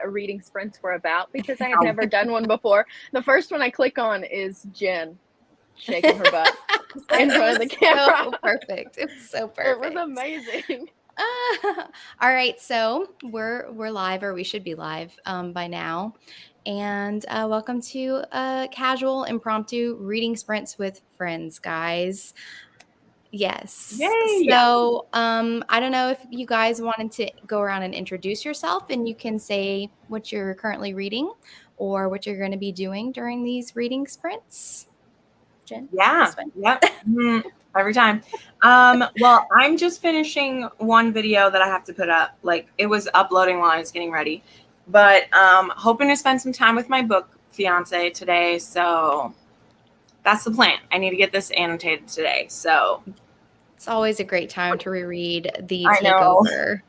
reading sprints were about because I had never done one before. The first one I click on is Jenn shaking her butt in front of the camera. So perfect. It was so perfect. It was amazing. All right, so we're live, or we should be live by now. And welcome to casual impromptu reading sprints with friends, guys. Yes. Yay! So I don't know if you guys wanted to go around and introduce yourself, and you can say what you're currently reading or what you're going to be doing during these reading sprints. Jenn? Yeah. Yep. Every time. Well, I'm just finishing one video that I have to put up. Like, it was uploading while I was getting ready. But hoping to spend some time with my book fiance today. So that's the plan. I need to get this annotated today. So it's always a great time to reread the I know. takeover.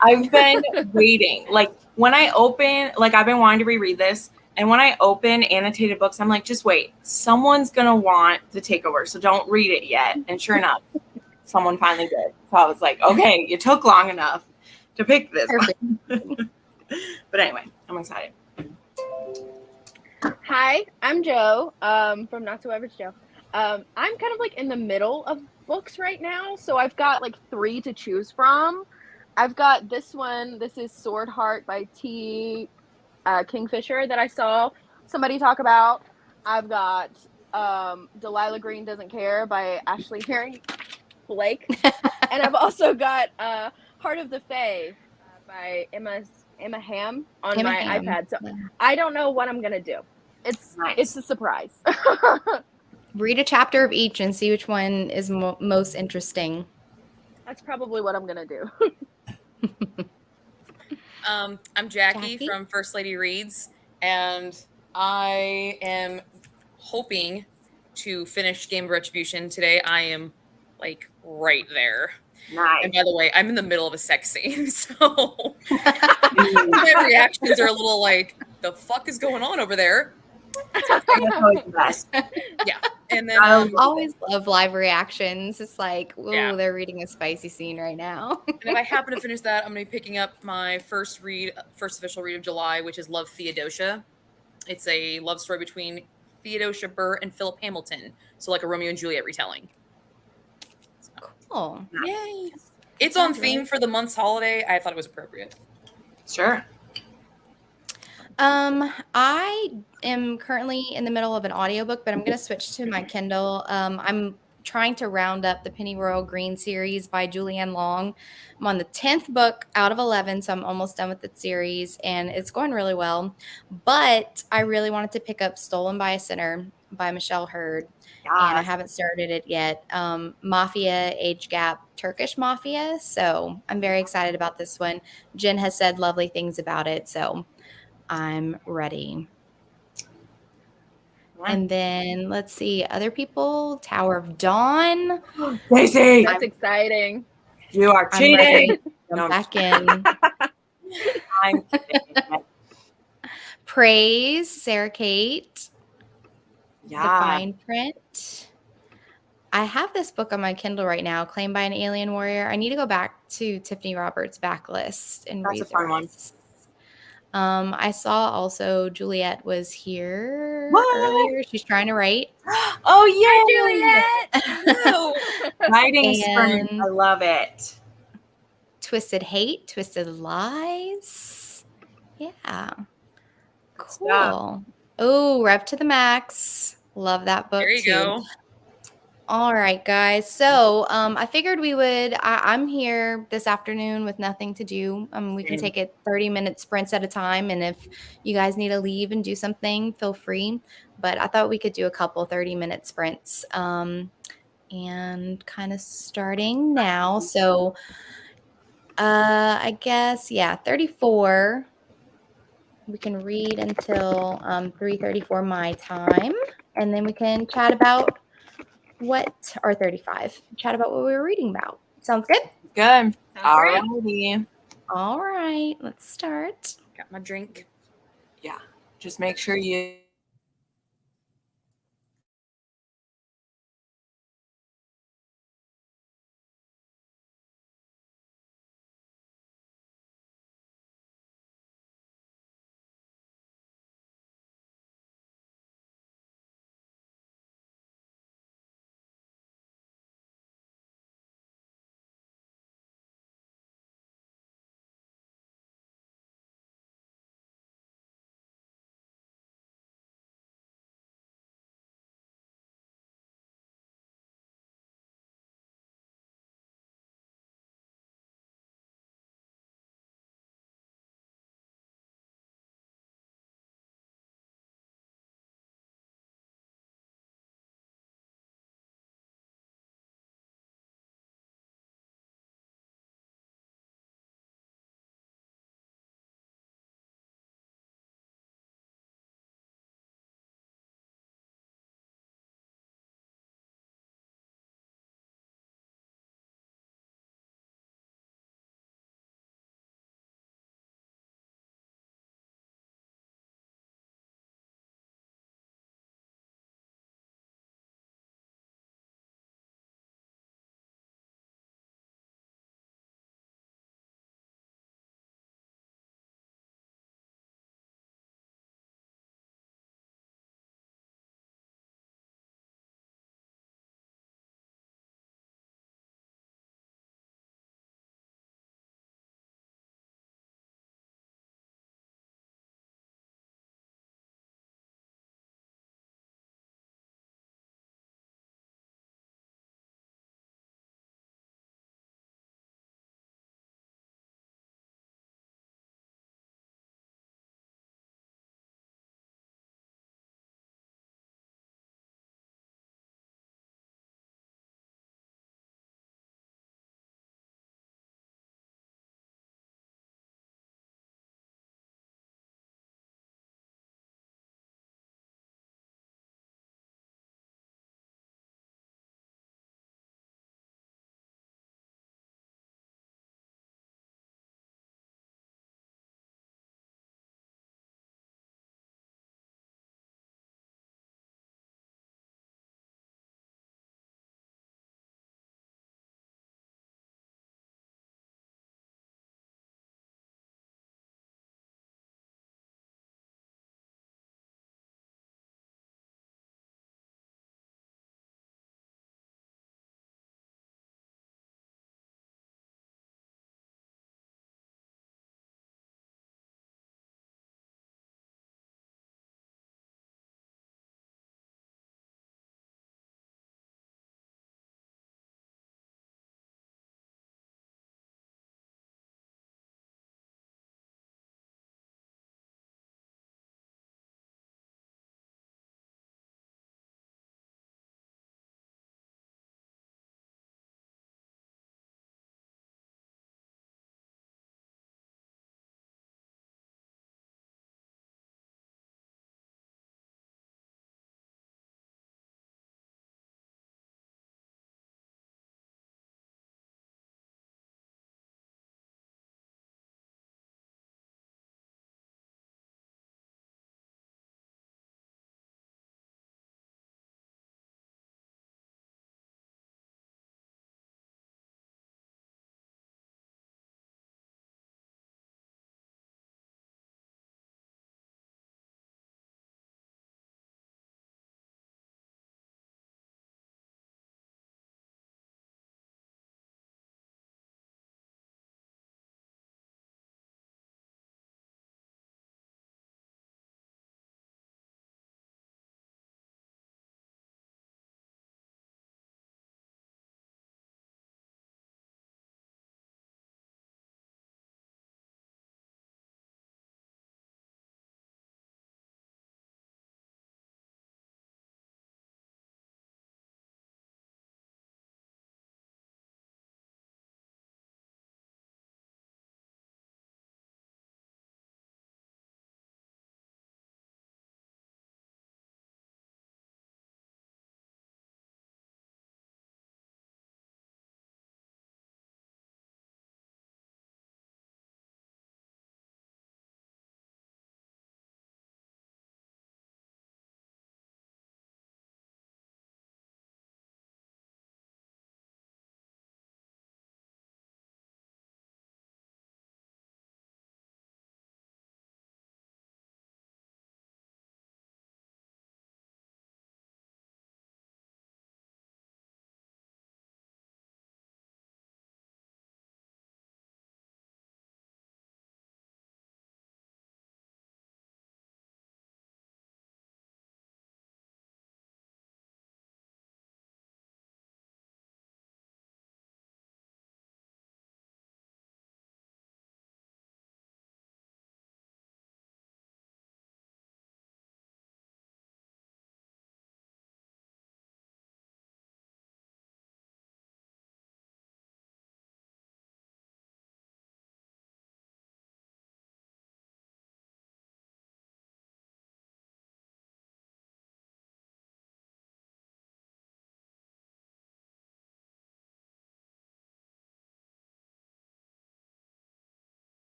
I've been waiting. Like, when I open, like, I've been wanting to reread this. And when I open annotated books, I'm like, just wait. Someone's going to want the takeover. So don't read it yet. And sure enough, someone finally did. So I was like, okay, you took long enough to pick this one. But anyway, I'm excited. Hi, I'm Jo from Not So Average Jo. I'm kind of like in the middle of books right now. So I've got like 3 to choose from. I've got this one. This is Sword Heart by T. Kingfisher that I saw somebody talk about. I've got Delilah Green Doesn't Care by Ashley Herring Blake. And I've also got Heart of the Fae by Emma Ham on my iPad. So I don't know what I'm going to do. It's a surprise. Read a chapter of each and see which one is most interesting. That's probably what I'm going to do. I'm Jackie from First Lady Reads, and I am hoping to finish Game of Retribution today. I am like right there. Nice. And by the way, I'm in the middle of a sex scene, so my reactions are a little like, the fuck is going on over there? Yeah. And then I always love live reactions. It's like, oh, they're reading a spicy scene right now. And if I happen to finish that, I'm going to be picking up my first official read of July, which is Love, Theodosia. It's a love story between Theodosia Burr and Philip Hamilton. So like a Romeo and Juliet retelling. So. Cool. Yay. It's on theme for the month's holiday. I thought it was appropriate. Sure. I am currently in the middle of an audiobook, but I'm going to switch to my Kindle. I'm trying to round up the Pennyroyal Green series by Julianne Long. I'm on the 10th book out of 11, so I'm almost done with the series, and it's going really well. But I really wanted to pick up Stolen by a Sinner by Michelle Hurd, and I haven't started it yet. Mafia, age gap, Turkish Mafia, so I'm very excited about this one. Jenn has said lovely things about it, so I'm ready. And then let's see, other people. Tower of Dawn. Daisy, that's exciting. You are cheating. I'm back in. I'm Praise, Sarah Kate. Yeah. The Fine Print. I have this book on my Kindle right now, Claimed by an Alien Warrior. I need to go back to Tiffany Roberts' backlist and read a fun one. I saw also Juliet was here earlier. She's trying to write. Oh, yeah. Hi, Juliet. No. Writing sprint. I love it. Twisted Hate, Twisted Lies. Yeah. Cool. Yeah. Oh, Rev to the Max. Love that book There you go. All right, guys. So I figured we would, I'm here this afternoon with nothing to do. We can take it 30-minute sprints at a time. And if you guys need to leave and do something, feel free. But I thought we could do a couple 30-minute sprints and kind of starting now. So I guess, 34. We can read until 3:34 my time. And then we can chat about or 35. Chat about what we were reading about. Sounds good? Good. All righty. All right. Let's start. Got my drink. Yeah. Just make sure you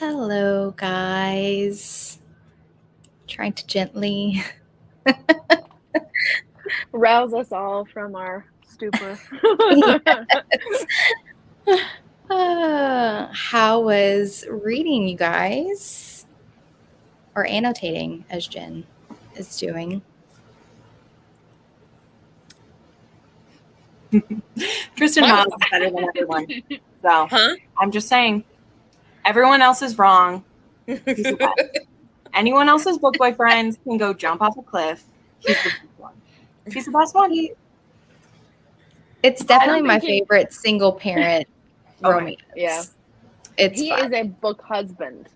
Hello, guys. Trying to gently. Rouse us all from our stupor. Yes. How was reading, you guys? Or annotating, as Jen is doing. Tristan Miles is better than everyone. So Huh? I'm just saying, everyone else is wrong. He's the best. Anyone else's book boyfriend can go jump off a cliff. He's the best one. He's the best one. It's definitely my think he- favorite single parent Okay. romance. Yeah. It's He fun. is a book husband.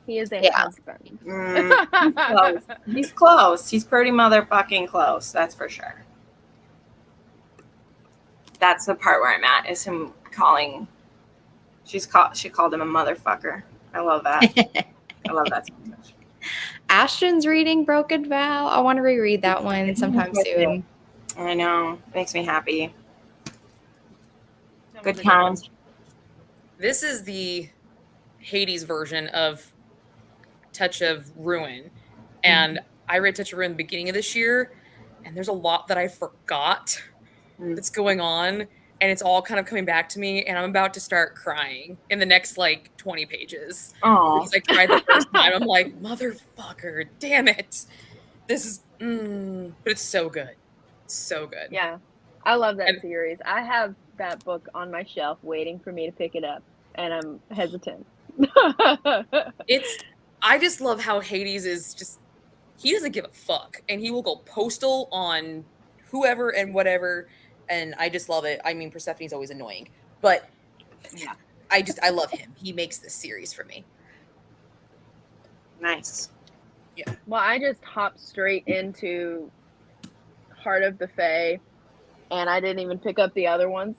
He is a Yeah. husband. He's close. He's close. He's pretty motherfucking close. That's for sure. That's the part where I'm at, is him calling. She called him a motherfucker. I love that. I love that so much. Ashton's reading Broken Vow. I want to reread that one sometime soon. I know. Makes me happy. That Good was a one. times. This is the Hades version of Touch of Ruin. And I read Touch of Ruin at the beginning of this year, and there's a lot that I forgot that's going on. And it's all kind of coming back to me, and I'm about to start crying in the next like 20 pages. Oh, Because I cried the first time. I'm like, motherfucker, damn it. This is, but it's so good. It's so good. Yeah. I love that And- series. I have that book on my shelf waiting for me to pick it up, and I'm hesitant. I just love how Hades is just, he doesn't give a fuck, and he will go postal on whoever and whatever, and I just love it. I mean, Persephone's always annoying, but yeah. I love him. He makes this series for me. Nice. Well, I just hopped straight into Heart of the Fae, and I didn't even pick up the other ones.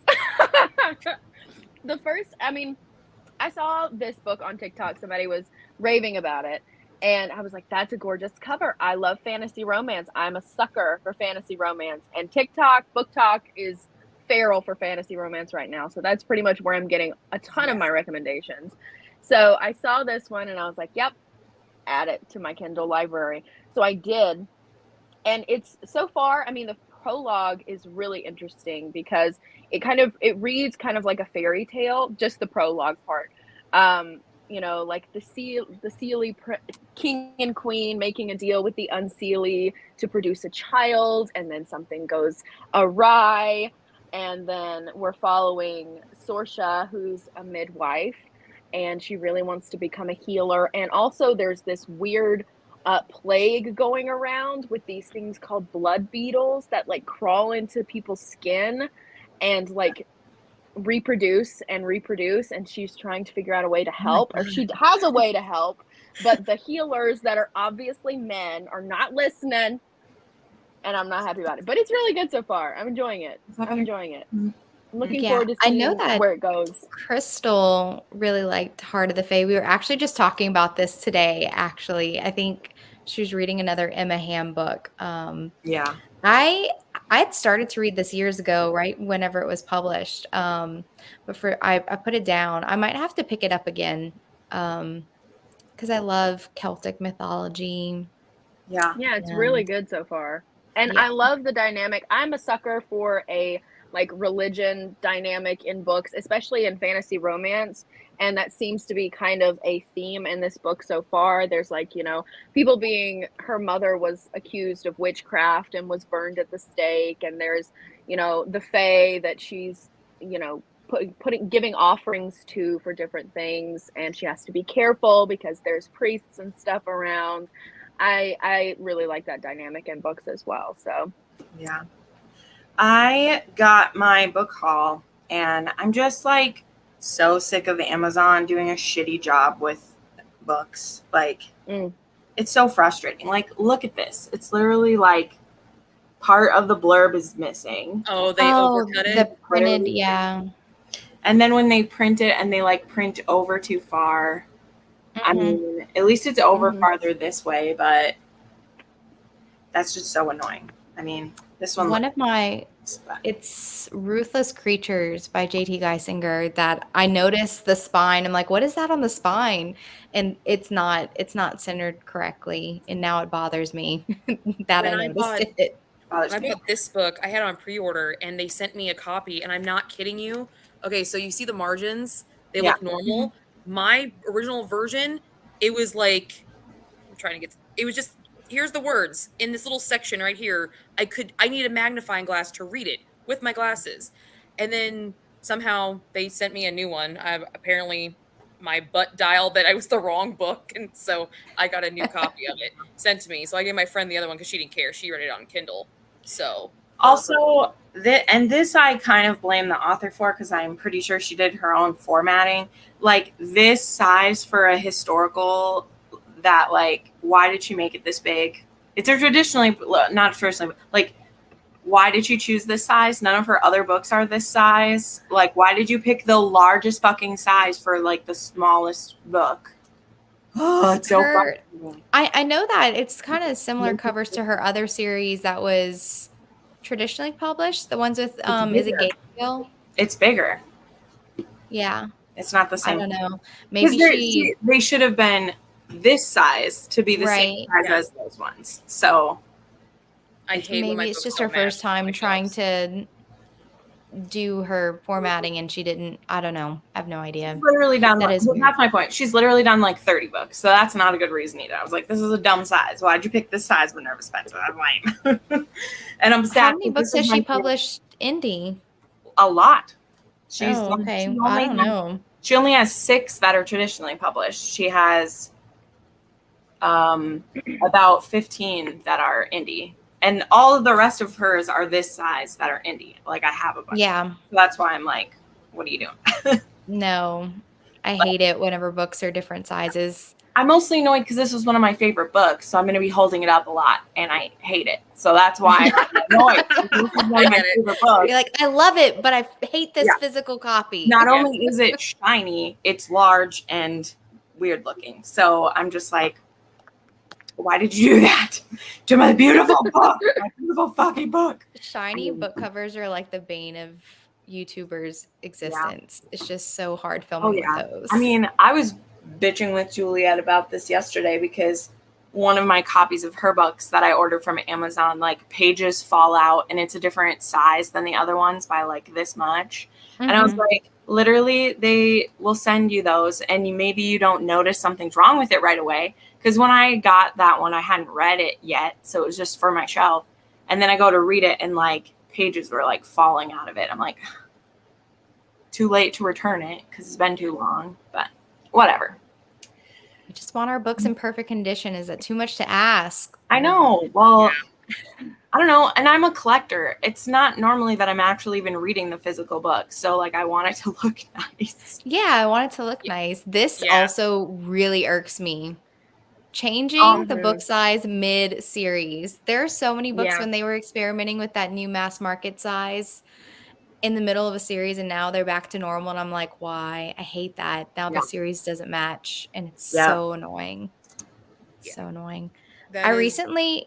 I saw this book on TikTok. Somebody was raving about it, and I was like, that's a gorgeous cover. I love fantasy romance. I'm a sucker for fantasy romance, and Book Talk is feral for fantasy romance right now. So that's pretty much where I'm getting a ton of my recommendations. So I saw this one, and I was like, yep, add it to my Kindle library. So I did. And it's so far, I mean, the prologue is really interesting because it reads kind of like a fairy tale, just the prologue part. Like the Seelie king and queen making a deal with the Unseelie to produce a child, and then something goes awry. And then we're following Sorsha, who's a midwife, and she really wants to become a healer. And also there's this weird plague going around with these things called blood beetles that like crawl into people's skin and like reproduce, and she's trying to figure out a way to help, or she has a way to help, but the healers that are obviously men are not listening, and I'm not happy about it. But it's really good so far. I'm enjoying it. I'm looking forward to seeing where it goes. Crystal really liked Heart of the Fae. We were actually just talking about this today, actually. I think she was reading another Emma Hamm book. Yeah. I had started to read this years ago, right whenever it was published. But I put it down. I might have to pick it up again because I love Celtic mythology. Yeah. Yeah, it's really good so far. And Yeah. I love the dynamic. I'm a sucker for a like religion dynamic in books, especially in fantasy romance. And that seems to be kind of a theme in this book so far. There's like, people her mother was accused of witchcraft and was burned at the stake. And there's, the fae that she's, giving offerings to for different things. And she has to be careful because there's priests and stuff around. I really like that dynamic in books as well. So yeah, I got my book haul, and I'm just like so sick of Amazon doing a shitty job with books. Like, it's so frustrating. Like, look at this. It's literally like part of the blurb is missing. Oh, they overcut it. The printed, yeah. And then when they print it and they like print over too far. I mean, at least it's over farther this way, but that's just so annoying. I mean, This one. One of my, it's Ruthless Creatures by JT Geisinger that I noticed the spine. I'm like, what is that on the spine? And it's not centered correctly. And now it bothers me that When I I noticed bought- it. bothers I me. bought this book. I had it on pre-order, and they sent me a copy. And I'm not kidding you. Okay, so you see the margins; they Yeah. look normal. My original version, it was like I'm trying to get. It was just here's the words in this little section right here. I need a magnifying glass to read it with my glasses, and then somehow they sent me a new one. Apparently my butt dialed that I was the wrong book, and so I got a new copy of it sent to me. So I gave my friend the other one because she didn't care. She read it on Kindle. So Also, this I kind of blame the author for because I'm pretty sure she did her own formatting. Like this size for a historical, that like, why did she make it this big? It's a traditionally, not traditionally, but like, why did you choose this size? None of her other books are this size. Like, why did you pick the largest fucking size for like the smallest book? Oh, it's so Her- fucking. I know that it's kind of similar covers to her other series that was traditionally published. The ones with is it bigger. Gabriel? It's bigger. Yeah. It's not the I same. don't know. 'Cause Maybe they should have been this size to be the same Right. size as those ones. So I hate when my maybe it's books just don't her first match time my trying shelves. to do her formatting and she didn't. I don't know. I have no idea. she's literally done. That is Well, weird. that's my point. She's literally done like 30 books, so that's not a good reason either. I was like, this is a dumb size. Why'd you pick this size, Minerva Spencer? I'm lame. And I'm sad. How many books because has this she is my favorite- published indie? A lot. Oh, okay. she I only don't has- know. She only has 6 that are traditionally published. She has about 15 that are indie. And all of the rest of hers are this size that are indie. Like I have a bunch. Yeah. So that's why I'm like, what are you doing? No. I hate it whenever books are different sizes. I'm mostly annoyed because this was one of my favorite books, so I'm going to be holding it up a lot, and I hate it. So that's why I'm annoyed. This is one of my favorite books. You're like, I love it, but I hate this Yeah. physical copy. Not only is it shiny, it's large and weird looking. So I'm just like, why did you do that to my beautiful book? My beautiful fucking book. Shiny book covers are like the bane of YouTubers' existence. It's just so hard filming with those. I mean, I was bitching with Juliet about this yesterday because one of my copies of her books that I ordered from Amazon, like pages fall out and it's a different size than the other ones by like this much. And I was like, literally, they will send you those and maybe you don't notice something's wrong with it right away. Because when I got that one, I hadn't read it yet. So it was just for my shelf. And then I go to read it and like pages were like falling out of it. I'm like, too late to return it because it's been too long. But whatever. We just want our books in perfect condition. Is that too much to ask? I know. Well, I don't know. And I'm a collector. It's not normally that I'm actually even reading the physical book. So like I want it to look nice. Yeah, I want it to look nice. This also really irks me. Changing the book size mid-series. There are so many books when they were experimenting with that new mass market size in the middle of a series and now they're back to normal and I'm like, why? I hate that. Now the series doesn't match and it's so annoying. So annoying. I recently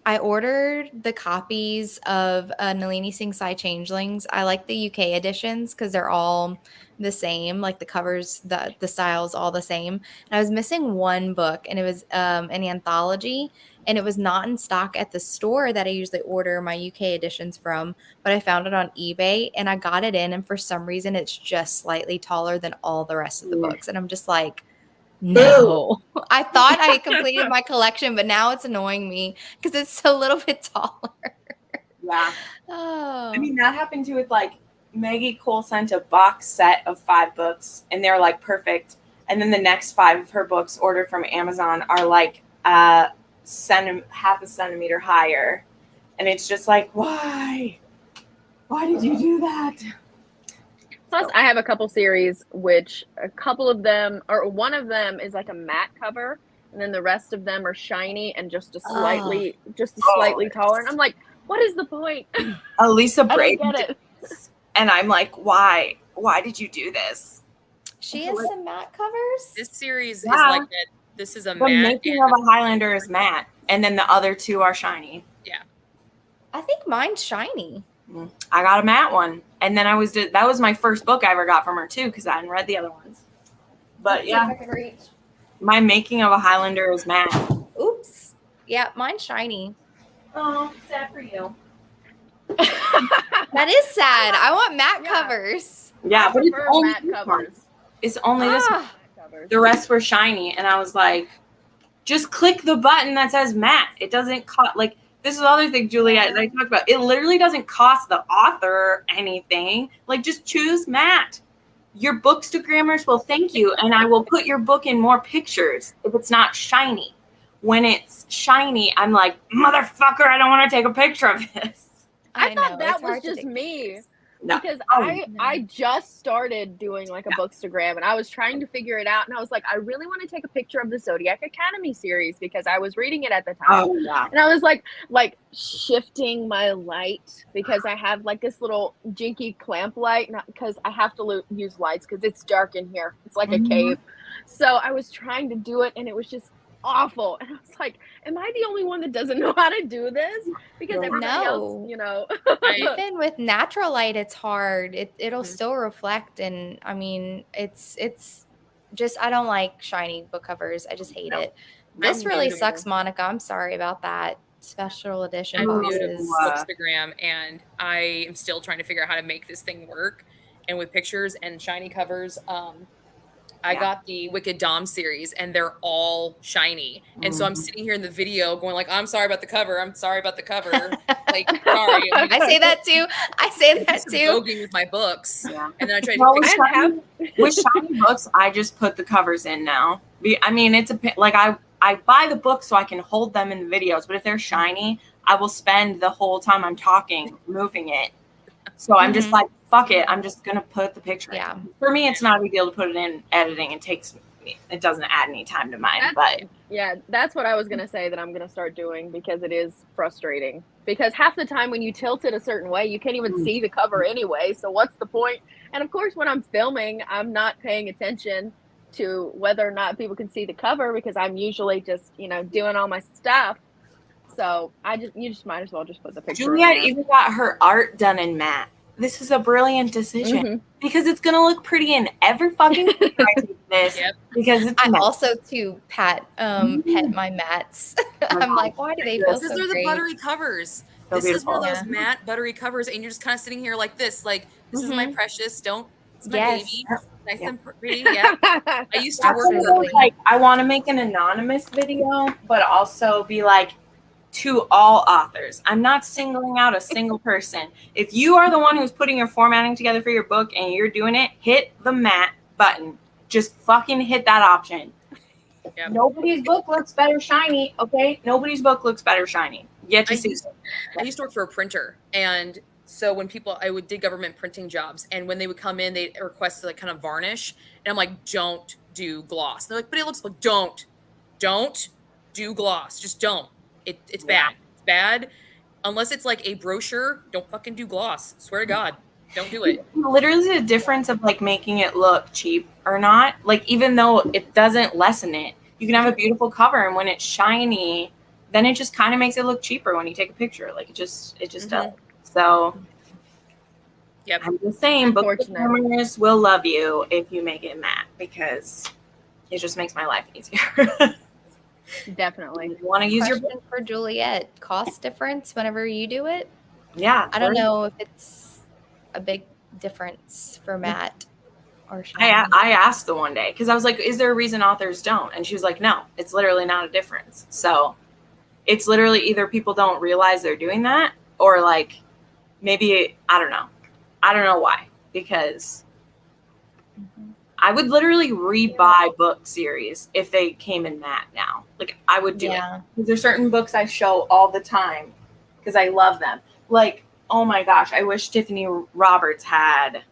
I ordered the copies of Nalini Singh Sai Changelings. I like the UK editions because they're all the same, like the covers, the styles all the same. And I was missing one book and it was an anthology and it was not in stock at the store that I usually order my UK editions from, but I found it on eBay and I got it in and for some reason it's just slightly taller than all the rest of the books. And I'm just like, no, I thought I completed my collection, but now it's annoying me because it's a little bit taller. Yeah. Oh. I mean, that happened to with like Maggie Cole sent a box set of 5 books and they're like perfect. And then the next 5 of her books ordered from Amazon are like half a centimeter higher. And it's just like, why? Why did you do that? Plus, I have a couple series, which a couple of them, or one of them is like a matte cover, and then the rest of them are shiny and just a slightly taller. And I'm like, what is the point? Elisa I Braid. don't get it. And I'm like, why? Why did you do this? She has some matte covers? This series is like that. This is a The matte. making of a Highlander is matte, and then the other 2 are shiny. Yeah. I think mine's shiny. I got a matte one, and then that was my first book I ever got from her too, because I hadn't read the other ones. But yeah, I can reach. my Making of a Highlander is matte. Oops. Yeah, mine's shiny. Oh, sad for you. That is sad. I want matte Yeah. covers. Yeah, but it's only matte this one. covers. It's only this one. Ah, Matte covers. The rest were shiny, and I was like, just click the button that says matte. It doesn't cost, like, this is the other thing, Juliet, that I talked about. It literally doesn't cost the author anything. Like, just choose matte. Your bookstagrammers will thank you, and I will put your book in more pictures if it's not shiny. When it's shiny, I'm like, motherfucker, I don't want to take a picture of this. I thought know, that it's was hard to just take me. pictures. No. Because Oh, I just started doing like a bookstagram, and I was trying to figure it out, and I was like, I really want to take a picture of the Zodiac Academy series because I was reading it at the time. Oh, yeah. And I was like shifting my light because I have like this little jinky clamp light, not because I have to use lights because it's dark in here. It's like a cave. So I was trying to do it, and it was just awful. And I was like, am I the only one that doesn't know how to do this? Because everybody else, you know. Even with natural light, it's hard. It'll still reflect, and I mean, it's just, I don't like shiny book covers. I just hate it. This really sucks, Monica. I'm sorry about that. Special edition I'm new to boxes. Bookstagram, and I am still trying to figure out how to make this thing work. And with pictures and shiny covers, I got the Wicked Dom series, and they're all shiny. And so I'm sitting here in the video going like, I'm sorry about the cover. I'm sorry about the cover. Like, sorry. I say that too. I say that too. Voguing with my books. Yeah. And then I try to with shiny books, I just put the covers in now. I mean, it's like I buy the books so I can hold them in the videos, but if they're shiny, I will spend the whole time I'm talking moving it. So I'm just like, fuck it. I'm just going to put the picture in. For me, it's not a big deal to put it in editing. It doesn't add any time to mine. But yeah, that's what I was going to say that I'm going to start doing because it is frustrating. Because half the time when you tilt it a certain way, you can't even see the cover anyway. So what's the point? And of course, when I'm filming, I'm not paying attention to whether or not people can see the cover because I'm usually just, doing all my stuff. So you just might as well just put the picture. Juliet even got her art done in matte. This is a brilliant decision because it's gonna look pretty in every fucking picture I take this. Because it's also too pet my mats. I'm like, why do they feel so These are the buttery covers. This is one of those matte buttery covers, and you're just kind of sitting here like this, like this is my precious. It's my baby. Nice and pretty. Yeah. I used to work with like I want to make an anonymous video, but also be like, to all authors. I'm not singling out a single person. If you are the one who's putting your formatting together for your book and you're doing it, hit the matte button. Just fucking hit that option. Yep. Nobody's book looks better shiny, okay? Nobody's book looks better shiny. Yet to see. I used to work for a printer, and so when I did government printing jobs, and when they would come in, they request to like kind of varnish, and I'm like, don't do gloss. They're like, but it looks like, don't do gloss. Just don't. It's bad. It's bad. Unless it's like a brochure, don't fucking do gloss. Swear to God. Don't do it. Literally the difference of like making it look cheap or not. Like even though it doesn't lessen it, you can have a beautiful cover, and when it's shiny, then it just kind of makes it look cheaper when you take a picture. Like it just does. So I'm just saying, book designers will love you if you make it matte because it just makes my life easier. Definitely. You want to use your book for Juliet? Cost difference whenever you do it? Yeah. I don't know if it's a big difference for matte or shiny. I asked the one day because I was like, is there a reason authors don't? And she was like, no, it's literally not a difference. So it's literally either people don't realize they're doing that or like maybe, I don't know. I don't know why, because I would literally rebuy book series if they came in matte now. Like I would do it. Because there's certain books I show all the time because I love them. Like, oh my gosh, I wish Tiffany Roberts had.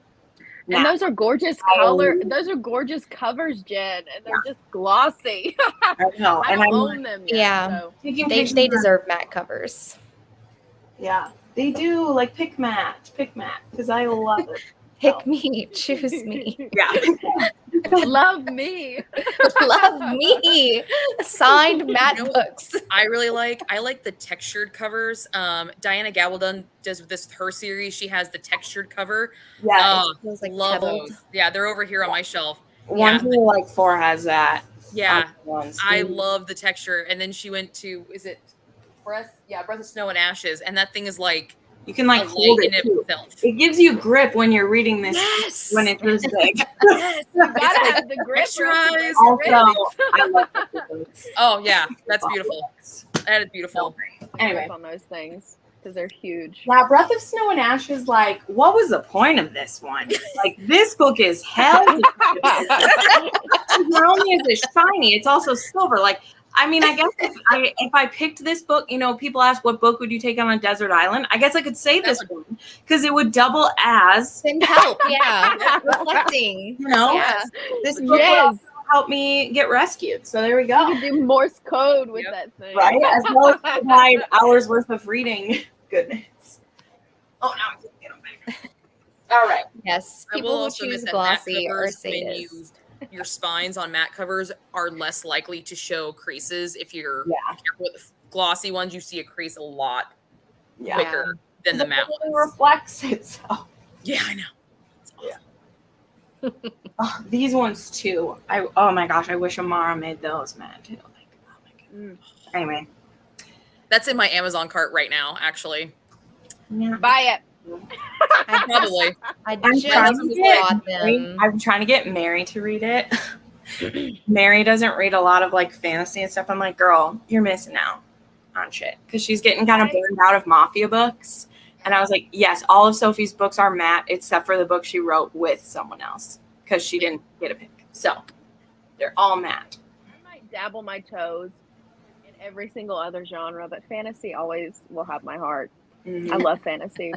And those are gorgeous color. Those are gorgeous covers, Jen, and they're just glossy. I know. I don't own them yet. Yeah, so. They deserve matte covers. Yeah, they do. Like pick matte, because I love it. Pick me, choose me. Yeah. Love me. Love me. Signed matte You know, books. I like the textured covers. Diana Gabaldon does this her series. She has the textured cover. Yeah, Feels like Love pebbled. those. Yeah, they're over here on my shelf. One through like 4 has that. Yeah, Ones. I love the texture. And then she went to Breath of Snow and Ashes, and that thing is like You can like a hold light in it too. itself. It gives you grip when you're reading this. Yes. When it's this big. Yes, You gotta have the grip. texturized. Also, I love this. Oh yeah, that's beautiful. That is beautiful. Anyway, on those things because they're huge. yeah, Breath of Snow and Ashes. Like, what was the point of this one? Like, this book is hell. Not only is it shiny, it's also silver. Like, I mean, I guess if I picked this book, you know, people ask what book would you take on a desert island? I guess I could say this one because it would double as Can help, yeah. Reflecting. You know? Yeah. this book would also help me get rescued. So there we go. You could do Morse code with that thing. Right? As well as provide hours worth of reading. Goodness. Oh, now I can't get them back. All right. Yes. I will People who also choose admit that matte glossy or covers, when sadists. your spines on matte covers are less likely to show creases. If you're careful with the glossy ones, you see a crease a lot quicker than the matte It ones. reflects itself. Yeah, I know. It's awesome. Oh, these ones too. Oh my gosh, I wish Amara made those, man. Too. Like, oh my god. Anyway, that's in my Amazon cart right now. Actually, Buy it. Probably. I'm trying to get Mary to read it. Mary doesn't read a lot of like fantasy and stuff. I'm like, girl, you're missing out on shit because she's getting kind of burned out of mafia books. And I was like, yes, all of Sophie's books are matte except for the book she wrote with someone else because she didn't get a pick. So they're all matte. I might dabble my toes in every single other genre, but fantasy always will have my heart. I love fantasy.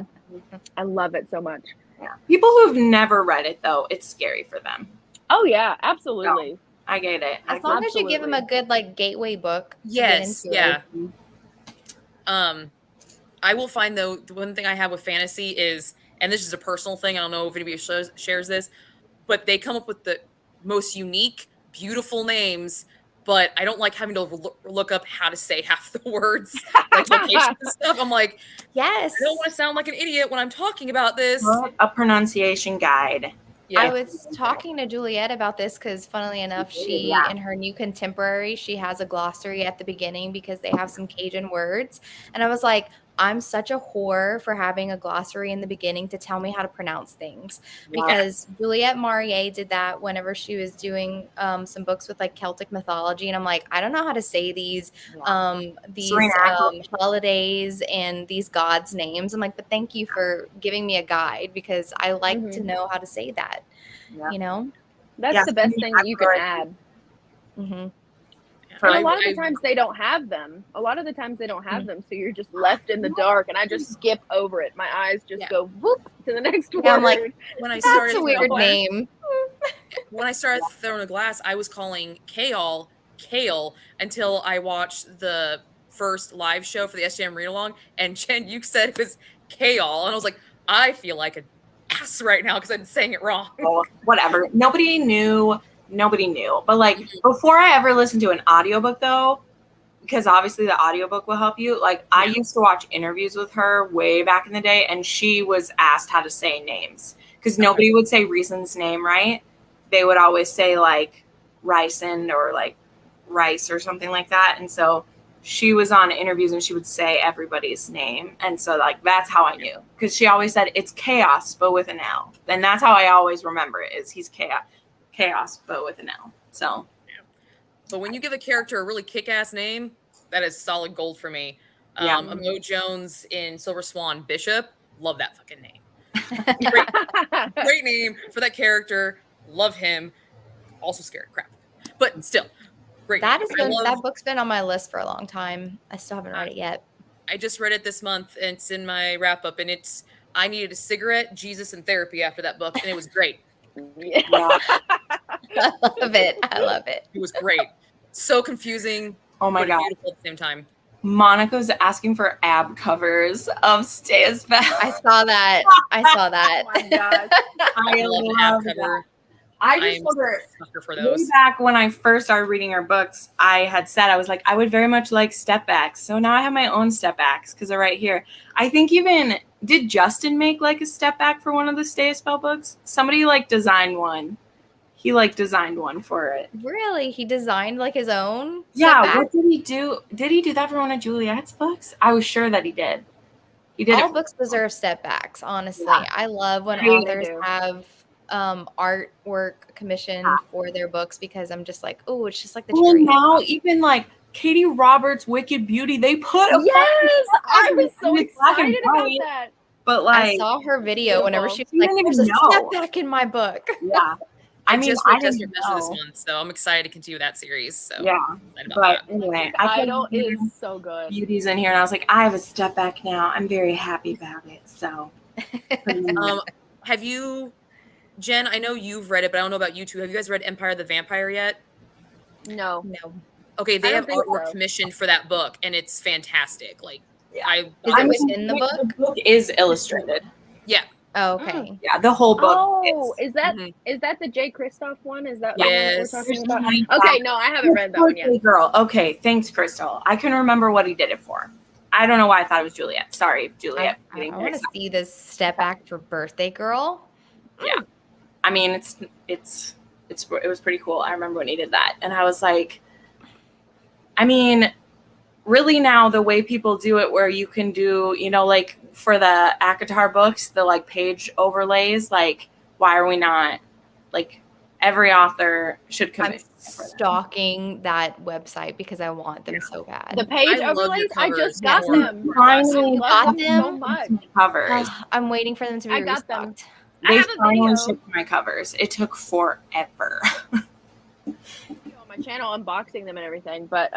I love it so much. Yeah. People who've never read it though, it's scary for them. Oh yeah, absolutely. So, I get it. As long as you give them a good like gateway book. Yes. Yeah. I will find though, the one thing I have with fantasy is, and this is a personal thing, I don't know if anybody shares this, but they come up with the most unique, beautiful names, but I don't like having to look up how to say half the words, like locations and stuff. I'm like, yes, I don't want to sound like an idiot when I'm talking about this. A pronunciation guide. Yeah. I was talking to Juliet about this because, funnily enough, she in her new contemporary, she has a glossary at the beginning because they have some Cajun words. And I was like, I'm such a whore for having a glossary in the beginning to tell me how to pronounce things. Because Juliette Marier did that whenever she was doing some books with like Celtic mythology. And I'm like, I don't know how to say these holidays and these gods' names. I'm like, but thank you for giving me a guide because I like to know how to say that. You know? That's the best thing that you can add. And a lot of the times they don't have them. So you're just left in the dark, and I just skip over it. My eyes just go whoop to the next word. I'm like, when I that's started a weird name. When I started Throne of Glass, I was calling Kale until I watched the first live show for the SJM read along, and Jen, you said it was Kale, and I was like, I feel like an ass right now because I'm saying it wrong. Oh, whatever. Nobody knew. But like before I ever listened to an audiobook though, because obviously the audiobook will help you. Like I used to watch interviews with her way back in the day, and she was asked how to say names because nobody would say Reason's name right. They would always say like Ryson or like Rice or something like that. And so she was on interviews and she would say everybody's name. And so like that's how I knew, because she always said it's chaos but with an L. And that's how I always remember it, is he's chaos but with an L. So but when you give a character a really kick-ass name, that is solid gold for me. Mo Jones in Silver Swan Bishop, love that fucking name. Great name for that character. Love him. Also scared crap, but still great. That book's been on my list for a long time. I still haven't read it yet. I just read it this month, and it's in my wrap up, and I needed a cigarette, Jesus, and therapy after that book, and it was great. I love it. It was great. So confusing. Oh my God. Beautiful at the same time. Monica's asking for ab covers of Stay As Fast. I saw that. Oh my God. I love that. I just I'm told her a sucker for way those. back when I first started reading her books, I had said, I was like, I would very much like step backs. So now I have my own step backs because they're right here. I think even, did Justin make like a step back for one of the Stay a Spell books? Somebody like designed one. He like designed one for it. Really? He designed like his own? Yeah, setback? what did he do? Did he do that for one of Juliet's books? I was sure that he did. He did All it. books deserve setbacks, honestly. Yeah. I love when They authors do. have artwork commissioned for their books because I'm just like, oh, it's just like the Well, cherry. and on now top. even like Katie Roberts' Wicked Beauty, they put a Yes, I was so it's black and excited about white, that. but I like saw her video whenever she was You like, didn't there's even a know. setback in my book. yeah. I mean, just I read Test didn't Your Measure this know. month, so I'm excited to continue that series. So Yeah, I'm excited about but that. anyway, The I idol put is so good. Beauties in here, and I was like, I have a step back now. I'm very happy about it. So, Have you, Jen? I know you've read it, but I don't know about you two. Have you guys read Empire of the Vampire yet? No. No. Okay, they I have don't think artwork so. commissioned for that book, and it's fantastic. Like, Yeah. Is it within the book? The book is illustrated. yeah, Oh, okay. Yeah, the whole book. Oh, is that Mhm. the Jay Kristoff one? Is that Yes. the one that we're talking about? 25. Okay, no, I haven't read that one yet. Birthday Girl. Okay, thanks, Crystal. I couldn't remember what he did it for. I don't know why I thought it was Juliet. Sorry, Juliet. I want to see this step back for Birthday Girl. Yeah, I mean, it was pretty cool. I remember when he did that, and I was like, I mean, really now the way people do it, where you can do, like for the ACOTAR books, the like page overlays, like why are we not like every author should commit? I'm stalking that website because I want them so bad. The page I love your overlays, I covers. just got Yes. them. Finally I got love them so them? much. Covers. I'm waiting for them to be I got them. restocked. I They have a finally video shipped my covers. It took forever. on my channel unboxing them and everything, but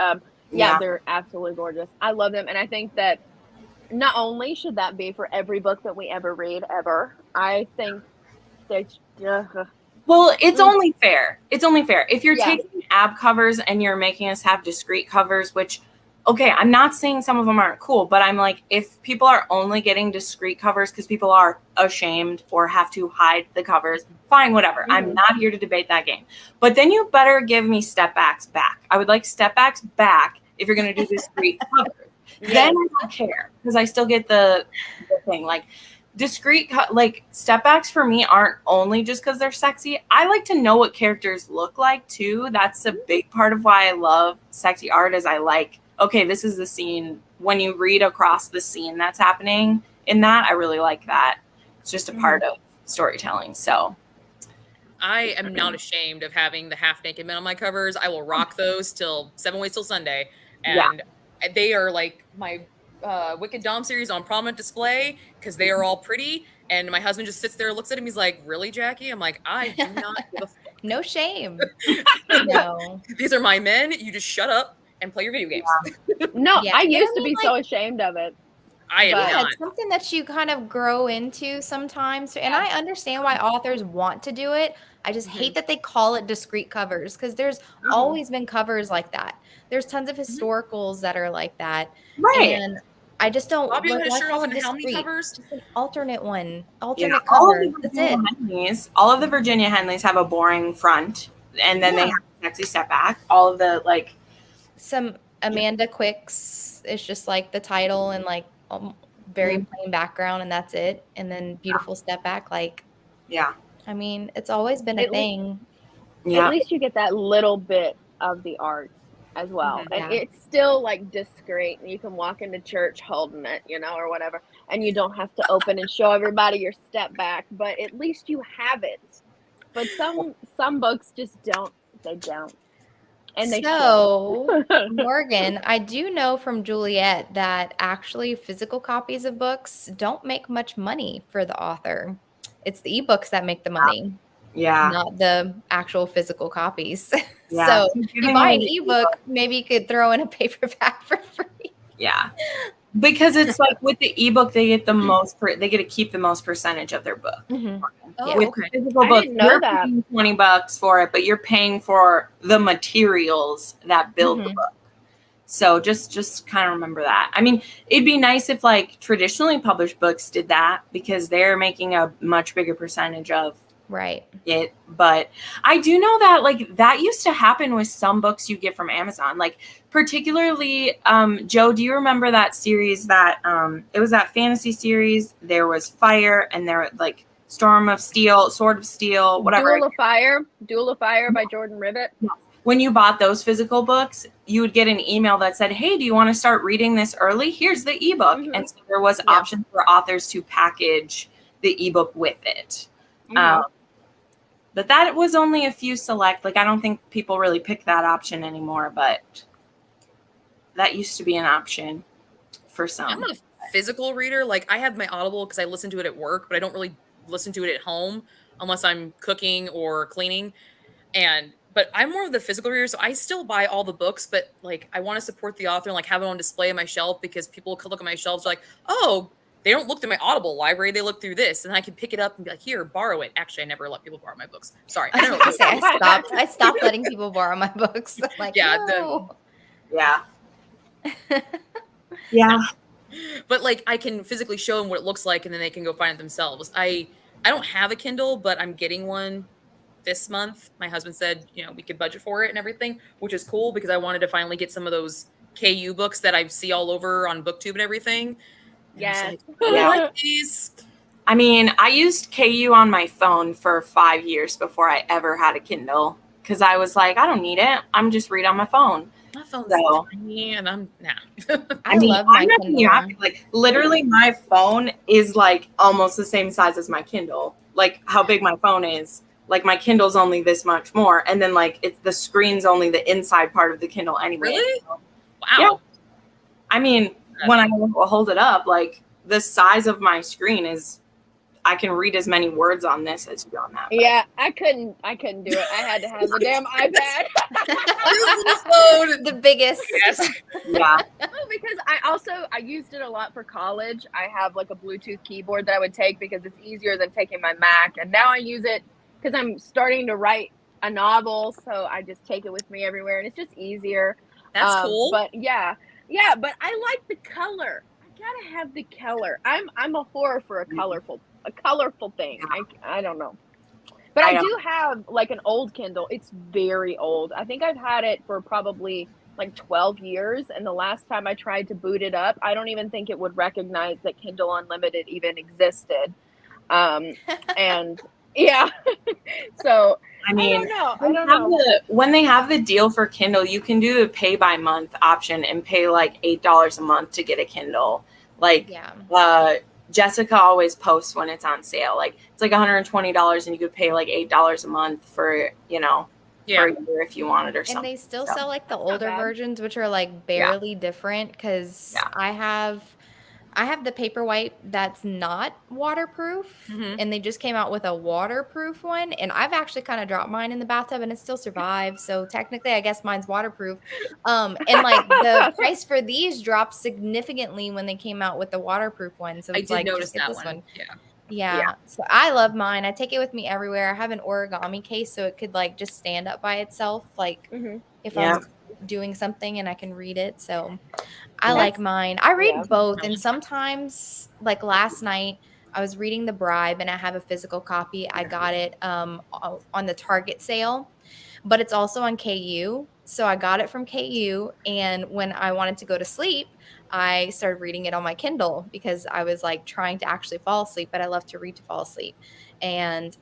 yeah, they're absolutely gorgeous. I love them, and I think that not only should that be for every book that we ever read ever, I think they Well, it's only fair. It's only fair. If you're Yeah. taking ab covers and you're making us have discrete covers, which, okay, I'm not saying some of them aren't cool, but I'm like, if people are only getting discrete covers because people are ashamed or have to hide the covers, fine, whatever. I'm not here to debate that game. But then you better give me step backs back. I would like step backs back if you're going to do discrete covers. Then I don't care because I still get the thing. Like, discrete like step backs for me aren't only just because they're sexy. I like to know what characters look like too. That's a big part of why I love sexy art, is I like, okay, this is the scene. When you read across the scene that's happening in that, I really like that. It's just a part of storytelling. So I am not ashamed of having the half naked men on my covers. I will rock those till 7 Ways Till Sunday, and they are like my Wicked Dom series on prominent display because they are all pretty. And my husband just sits there, looks at him, he's like, "Really, Jackie?" I'm like, "I do not give a fuck." No shame. No. These are my men. You just shut up and play your video games. No, Yeah, I and I used to mean, be so ashamed of it. I am But- Yeah, not. it's something that you kind of grow into sometimes. And I understand why authors want to do it. I just hate that they call it discrete covers because there's always been covers like that. There's tons of historicals that are like that. right. And I just don't Bobby had a why shirt call off it in how many discrete? covers? Just an alternate one. Yeah. Alternate All of cover. the That's it. Virginia Henleys, all of the Virginia Henleys have a boring front, and then they have a sexy step back. All of the like Some Amanda Quicks is just like the title and like very plain background, and that's it. And then beautiful step back. Like, I mean, it's always been a At least- thing. At least you get that little bit of the art as well. Mhm. And Yeah. it's still like discreet. You can walk into church holding it, or whatever. And you don't have to open and show everybody your step back, but at least you have it. But some books just don't. They don't. And they So, should. Morgan, I do know from Juliet that actually physical copies of books don't make much money for the author. It's the ebooks that make the money, not the actual physical copies. So if you buy an ebook, maybe you could throw in a paperback for free. Yeah. Because it's like with the ebook, they get the most, they get to keep the most percentage of their book. Oh, With okay. the physical I book, didn't know you're that. paying $20 for it, but you're paying for the materials that build the book. So just kind of remember that. I mean, it'd be nice if like traditionally published books did that because they're making a much bigger percentage of Right. it. But I do know that like that used to happen with some books you get from Amazon. Like particularly, Joe, do you remember that series that it was that fantasy series? There was fire and there like Storm of Steel, Sword of Steel, whatever. Duel of Fire by Jordan Rivet. When you bought those physical books, you would get an email that said, hey, do you want to start reading this early? Here's the ebook. Mhm. And so there was options for authors to package the ebook with it. Mhm. But that was only a few select. Like, I don't think people really pick that option anymore, but that used to be an option for some. I'm a physical reader. Like, I have my Audible because I listen to it at work, but I don't really listen to it at home unless I'm cooking or cleaning. But I'm more of the physical reader, so I still buy all the books, but like I want to support the author and like have it on display on my shelf because people could look at my shelves like, oh, they don't look through my Audible library, they look through this, and I can pick it up and be like, here, borrow it. Actually, I never let people borrow my books. Sorry, I I don't was know. gonna say I stopped letting people borrow my books. I'm like, Yeah, no. Yeah. Yeah. But like I can physically show them what it looks like, and then they can go find it themselves. I don't have a Kindle, but I'm getting one this month. My husband said, we could budget for it and everything, which is cool because I wanted to finally get some of those KU books that I see all over on BookTube and everything. And I was Yes. like, I like these. I mean, I used KU on my phone for 5 years before I ever had a Kindle because I was like, I don't need it. I'm just read on my phone. My phone's So- tiny, and I'm nah. I love my I'm making you Kindle. happy. Like literally, my phone is like almost the same size as my Kindle. Like how big my phone is. Like my Kindle's only this much more, and then like it's the screen's only the inside part of the Kindle anyway. Really? So, Wow. yeah. I mean, when I hold it up, like the size of my screen is, I can read as many words on this as you do on that. Yeah, I couldn't do it. I had to have the damn iPad. The biggest. Yes. Yeah. Well, because I used it a lot for college. I have like a Bluetooth keyboard that I would take because it's easier than taking my Mac. And now I use it because I'm starting to write a novel. So I just take it with me everywhere and it's just easier. That's cool. But but I like the color. I gotta have the color. I'm a whore for a colorful thing. I don't know. But I do have like an old Kindle. It's very old. I think I've had it for probably like 12 years. And the last time I tried to boot it up, I don't even think it would recognize that Kindle Unlimited even existed. And yeah. So I mean, I don't know. When they have the deal for Kindle, you can do the pay by month option and pay like $8 a month to get a Kindle. Like, Jessica always posts when it's on sale. Like it's like $120 and you could pay like $8 a month for, for a year if you wanted or something. And they still sell like the older versions, which are like barely different because I have the Paperwhite that's not waterproof, and they just came out with a waterproof one, and I've actually kind of dropped mine in the bathtub and it still survived. So technically, I guess mine's waterproof. And like the price for these dropped significantly when they came out with the waterproof one. So it's I did like, notice just get that this one. Yeah. So I love mine. I take it with me everywhere. I have an origami case so it could like just stand up by itself, like if I'm doing something and I can read it. So I like mine. I read both, and sometimes like last night I was reading The Bribe and I have a physical copy. I got it on the Target sale, but it's also on KU. So I got it from KU, and when I wanted to go to sleep, I started reading it on my Kindle because I was like trying to actually fall asleep, but I love to read to fall asleep. And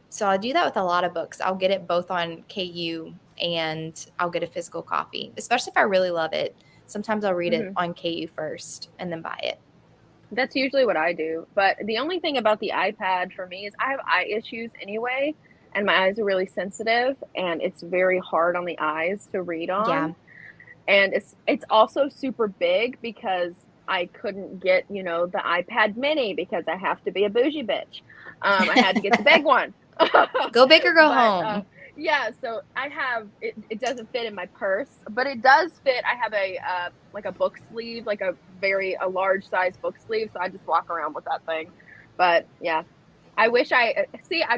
so I do that with a lot of books. I'll get it both on KU and I'll get a physical copy, especially if I really love it. Sometimes I'll read it on KU first and then buy it. That's usually what I do. But the only thing about the iPad for me is I have eye issues anyway, and my eyes are really sensitive, and it's very hard on the eyes to read on. Yeah. And it's also super big because I couldn't get, the iPad mini because I have to be a bougie bitch. I had to get the big one. Go big or go home. Yeah, so I have it doesn't fit in my purse, but it does fit. I have a like a book sleeve, like a large size book sleeve, so I just walk around with that thing. But yeah, I wish I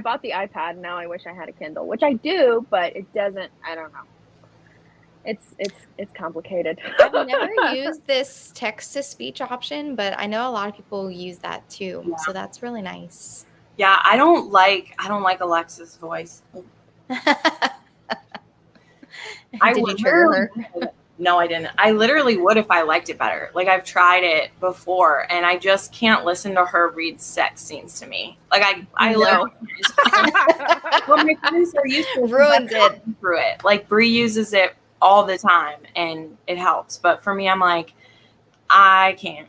bought the iPad, and now I wish I had a Kindle, which I do, but it doesn't. I don't know. It's complicated. I've never used this text to speech option, but I know a lot of people use that too. So that's really nice. Yeah, I don't like Alexa's voice. Did you trigger her? No, I didn't. I literally would if I liked it better. Like I've tried it before, and I just can't listen to her read sex scenes to me. Like I No. well, my friends are used to Ruins it. through it. Like Brie uses it all the time, and it helps. But for me, I'm like, I can't.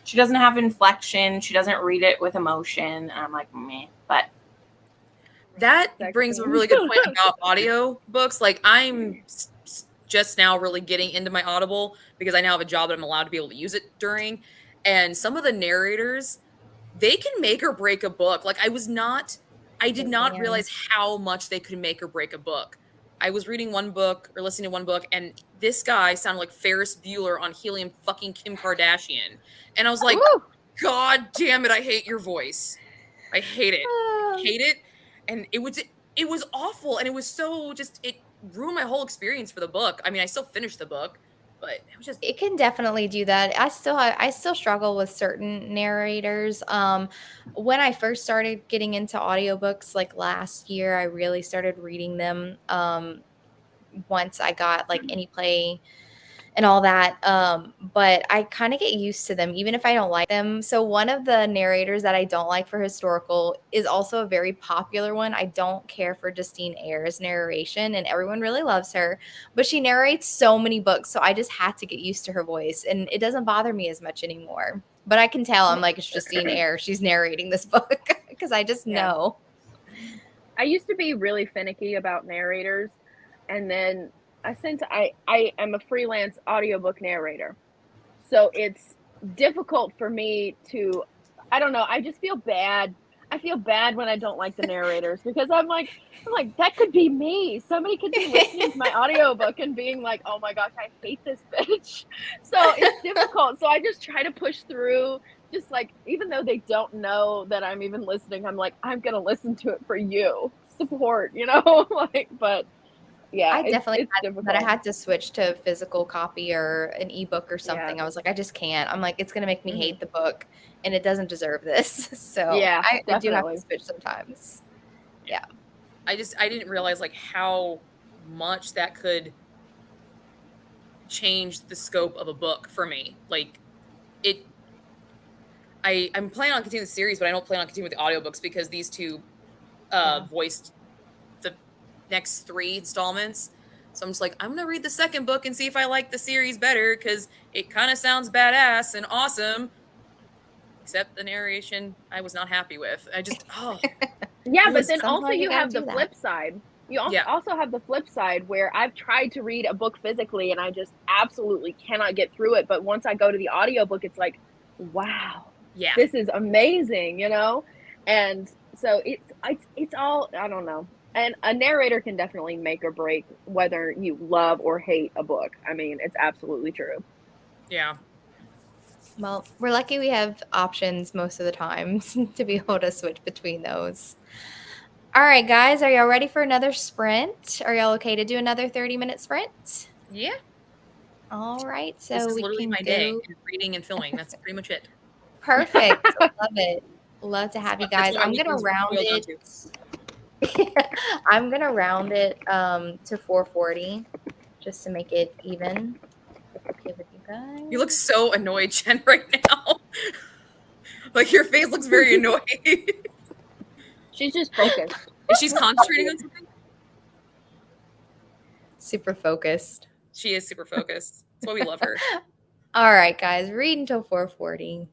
She doesn't have inflection. She doesn't read it with emotion. And I'm like, meh. But That Sex brings a scenes. really good point about audio books. Like I'm just now really getting into my Audible because I now have a job that I'm allowed to be able to use it during. And some of the narrators, they can make or break a book. Like I did not realize how much they could make or break a book. I was reading one book or listening to one book, and this guy sounded like Ferris Bueller on Helium fucking Kim Kardashian. And I was like, Woo! God damn it, I hate your voice. I hate it. I hate it. And it was awful. And it was so just it ruined my whole experience for the book. I mean, I still finished the book, but it was just It can definitely do that. I still struggle with certain narrators. When I first started getting into audiobooks like last year, I really started reading them. Once I got like AnyPlay and all that. But I kind of get used to them, even if I don't like them. So one of the narrators that I don't like for historical is also a very popular one. I don't care for Justine Ayers' narration, and everyone really loves her, but she narrates so many books. So I just had to get used to her voice, and it doesn't bother me as much anymore. But I can tell I'm like, it's Justine Ayers. She's narrating this book because I just know. I used to be really finicky about narrators, and then since I am a freelance audiobook narrator, so it's difficult for me to, I don't know, I just feel bad. I feel bad when I don't like the narrators because I'm like that could be me. Somebody could be listening to my audiobook and being like, "Oh my gosh, I hate this bitch." So it's difficult. So I just try to push through, just like even though they don't know that I'm even listening, I'm like, I'm going to listen to it for you. Support, like, but yeah, I definitely it's had, difficult. but I had to switch to a physical copy or an ebook or something. Yeah. I was like, I just can't. I'm like, it's gonna make me Mhm. hate the book, and it doesn't deserve this. So Yeah, I do have to definitely. switch sometimes. Yeah. I didn't realize like how much that could change the scope of a book for me. Like it I'm planning on continuing the series, but I don't plan on continuing with the audiobooks because these two voiced the next 3 installments. So I'm just like, I'm gonna read the second book and see if I like the series better because it kind of sounds badass and awesome. Except the narration, I was not happy with. I just Yeah, it but was then also Sometimes you you got to have the do that. flip side. You yeah also have the flip side where I've tried to read a book physically and I just absolutely cannot get through it. But once I go to the audiobook, it's like, wow, yeah. this is amazing. And so it's all, I don't know. And a narrator can definitely make or break whether you love or hate a book. I mean, it's absolutely true. Yeah. Well, we're lucky we have options most of the time to be able to switch between those. All right, guys, are y'all ready for another sprint? Are y'all okay to do another 30-minute sprint? Yeah. All right, This so is we literally can my day. go. Reading and filming. That's pretty much it. Perfect. Love it. Love to have you That's guys. what my I'm gonna weekends round boil down it. to. I'm gonna round it to 440 just to make it even. Okay with you guys. You look so annoyed, Jen, right now. Like your face looks very annoyed. She's just focused. Is she concentrating on something? Super focused. She is super focused. That's why we love her. All right, guys, read until 440.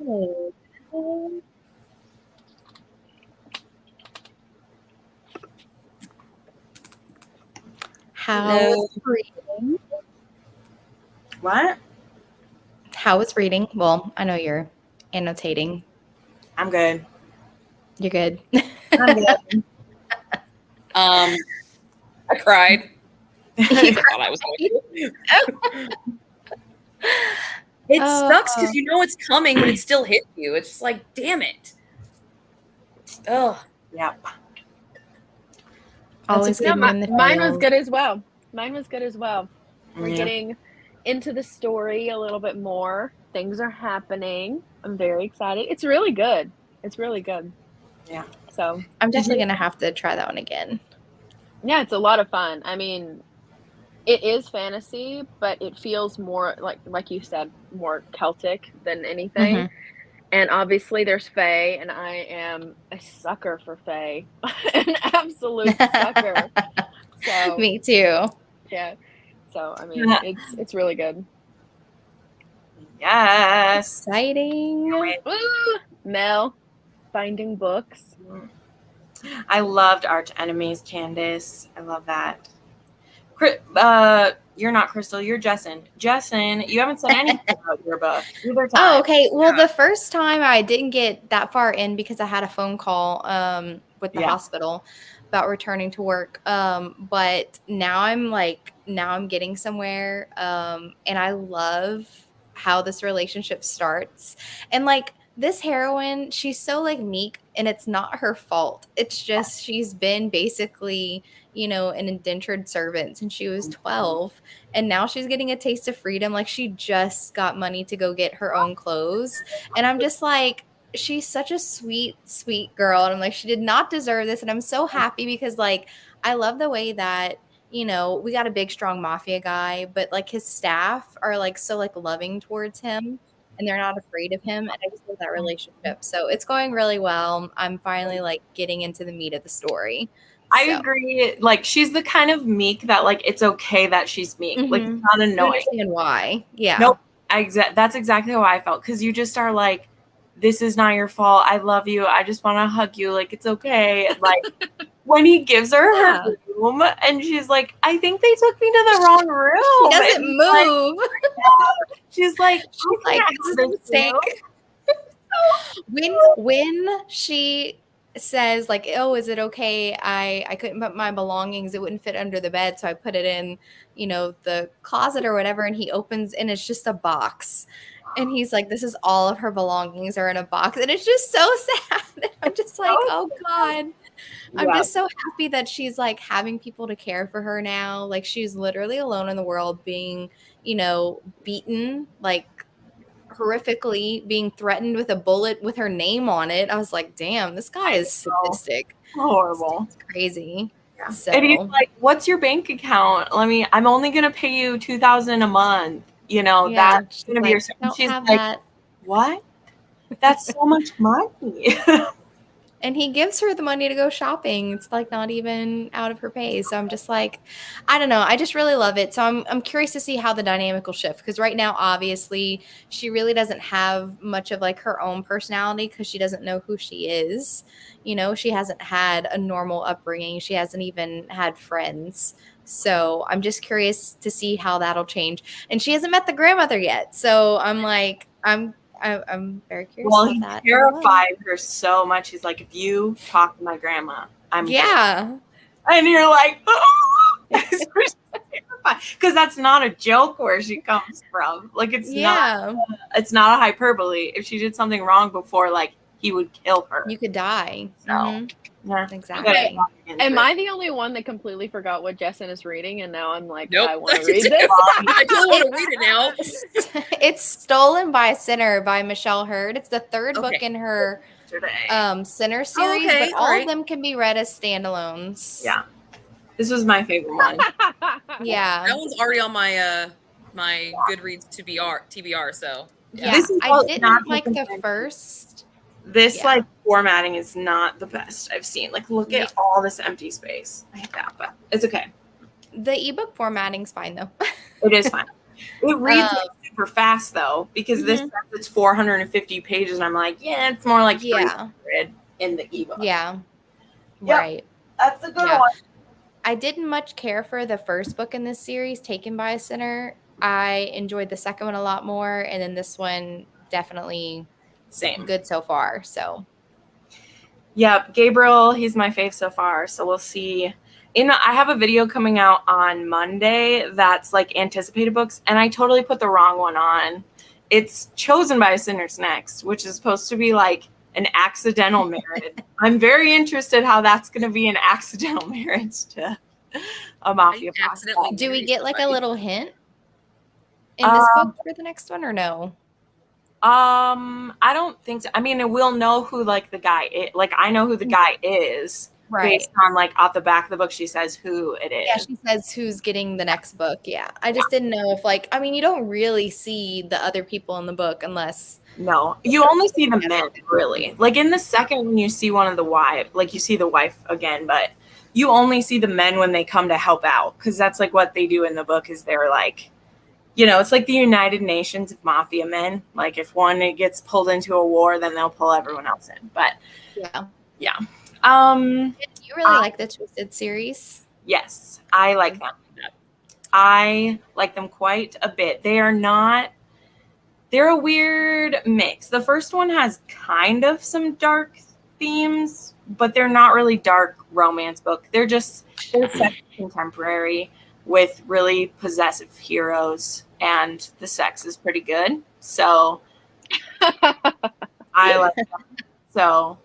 How is reading? What? How is reading? Well, I know you're annotating. I'm good. You're good. I'm good. I cried. I thought I was going to. It sucks because you know it's coming, but it still hits you. It's just like, damn it. Oh, Yep. Always No, getting in the mine was feels. good as well. Mine was good as well. We're Yeah. getting into the story a little bit more. Things are happening. I'm very excited. It's really good. It's really good. Yeah. So I'm definitely going to have to try that one again. yeah, it's a lot of fun. I mean, it is fantasy, but it feels more like you said, more Celtic than anything. Mhm. And obviously there's fae, and I am a sucker for fae. An absolute sucker. So Me too. yeah. So I mean, it's really good. Yes. Exciting. Woo! Mel, finding books. I loved Arch Enemies, Candace. I love that. You're not Crystal. You're Jessin. Jessin, you haven't said anything about your book either time. Oh, okay. Well, the first time I didn't get that far in because I had a phone call with the hospital about returning to work. But now I'm getting somewhere. And I love how this relationship starts. And like this heroine, she's so like meek, and it's not her fault. It's just she's been basically, an indentured servant since she was 12. And now she's getting a taste of freedom. Like she just got money to go get her own clothes. And I'm just like, she's such a sweet, sweet girl. And I'm like, she did not deserve this. And I'm so happy because like, I love the way that, we got a big, strong mafia guy, but like his staff are like, so like loving towards him and they're not afraid of him. And I just love that relationship. So it's going really well. I'm finally like getting into the meat of the story. I agree. Like she's the kind of meek that like it's okay that she's meek. Like it's not annoying. I understand why. Yeah. Nope. That's exactly how I felt. Because you just are like, this is not your fault. I love you. I just want to hug you. Like it's okay. Like when he gives her her room and she's like, I think they took me to the wrong room. She doesn't move. Like, she's like, this is a mistake. When she says like, oh, is it okay? I couldn't put my belongings. It wouldn't fit under the bed. So I put it in, the closet or whatever. And he opens and it's just a box. And he's like, this is all of her belongings are in a box. And it's just so sad. And I'm just like, oh God. I'm just so happy that she's like having people to care for her now. Like she's literally alone in the world being, beaten, like horrifically, being threatened with a bullet with her name on it. I was like, damn, this guy is sadistic. Horrible. It's crazy. Yeah. So, and he's like, what's your bank account? I'm only going to pay you $2,000 a month. That's going to be your, she's like, that. What? That's so much money. And he gives her the money to go shopping. It's like not even out of her pay. So I'm just like, I don't know. I just really love it. So I'm curious to see how the dynamic will shift. Because right now, obviously, she really doesn't have much of like her own personality because she doesn't know who she is. She hasn't had a normal upbringing. She hasn't even had friends. So I'm just curious to see how that'll change. And she hasn't met the grandmother yet. So I'm like, I'm very curious about that. He terrified her so much. He's like, if you talk to my grandma, I'm dead. And you're like, oh, because that's not a joke where she comes from. Like it's not a hyperbole. If she did something wrong before, like he would kill her. You could die. So, yeah, exactly. Am I the only one that completely forgot what Jessin is reading, and now I'm like, nope. I want to read this? I just want to read it now. It's Stolen by a Sinner by Michelle Hurd. It's the third book in her Sinner series, but all of them can be read as standalones. Yeah, this was my favorite one. Yeah, that one's already on my my Goodreads TBR. So yeah, I didn't like the first. This like formatting is not the best I've seen. Like, look at all this empty space. I hate that, but it's okay. The ebook formatting's fine though. It is fine. It reads like super fast though, because this says it's 450 pages, and I'm like, yeah, it's more like 300 in the ebook. Yeah. Yep. Right. That's a good one. I didn't much care for the first book in this series, Taken by a Sinner. I enjoyed the second one a lot more, and then this one definitely good so far. So, yep, Gabriel, he's my fave so far. So we'll see. I have a video coming out on Monday that's like anticipated books, and I totally put the wrong one on. It's Chosen by a Sinner's Next, which is supposed to be like an accidental marriage. I'm very interested how that's going to be an accidental marriage to a mafia boss. Do we get like a little hint in this book for the next one or no? I don't think so. I mean, we'll know who like the guy is. Like I know who the guy is based on like at the back of the book she says who it is. Yeah, she says who's getting the next book. Yeah. I just didn't know if like, I mean, you don't really see the other people in the book unless no, you only see the men really. Like in the second one you see one of the wife, like you see the wife again, but you only see the men when they come to help out, because that's like what they do in the book is they're like, you know, it's like the United Nations of mafia men. Like if one gets pulled into a war, then they'll pull everyone else in. But yeah. Do you really like the Twisted series? Yes, I like them. I like them quite a bit. They're a weird mix. The first one has kind of some dark themes, but they're not really dark romance book. They're set contemporary with really possessive heroes, and the sex is pretty good. So I like them. So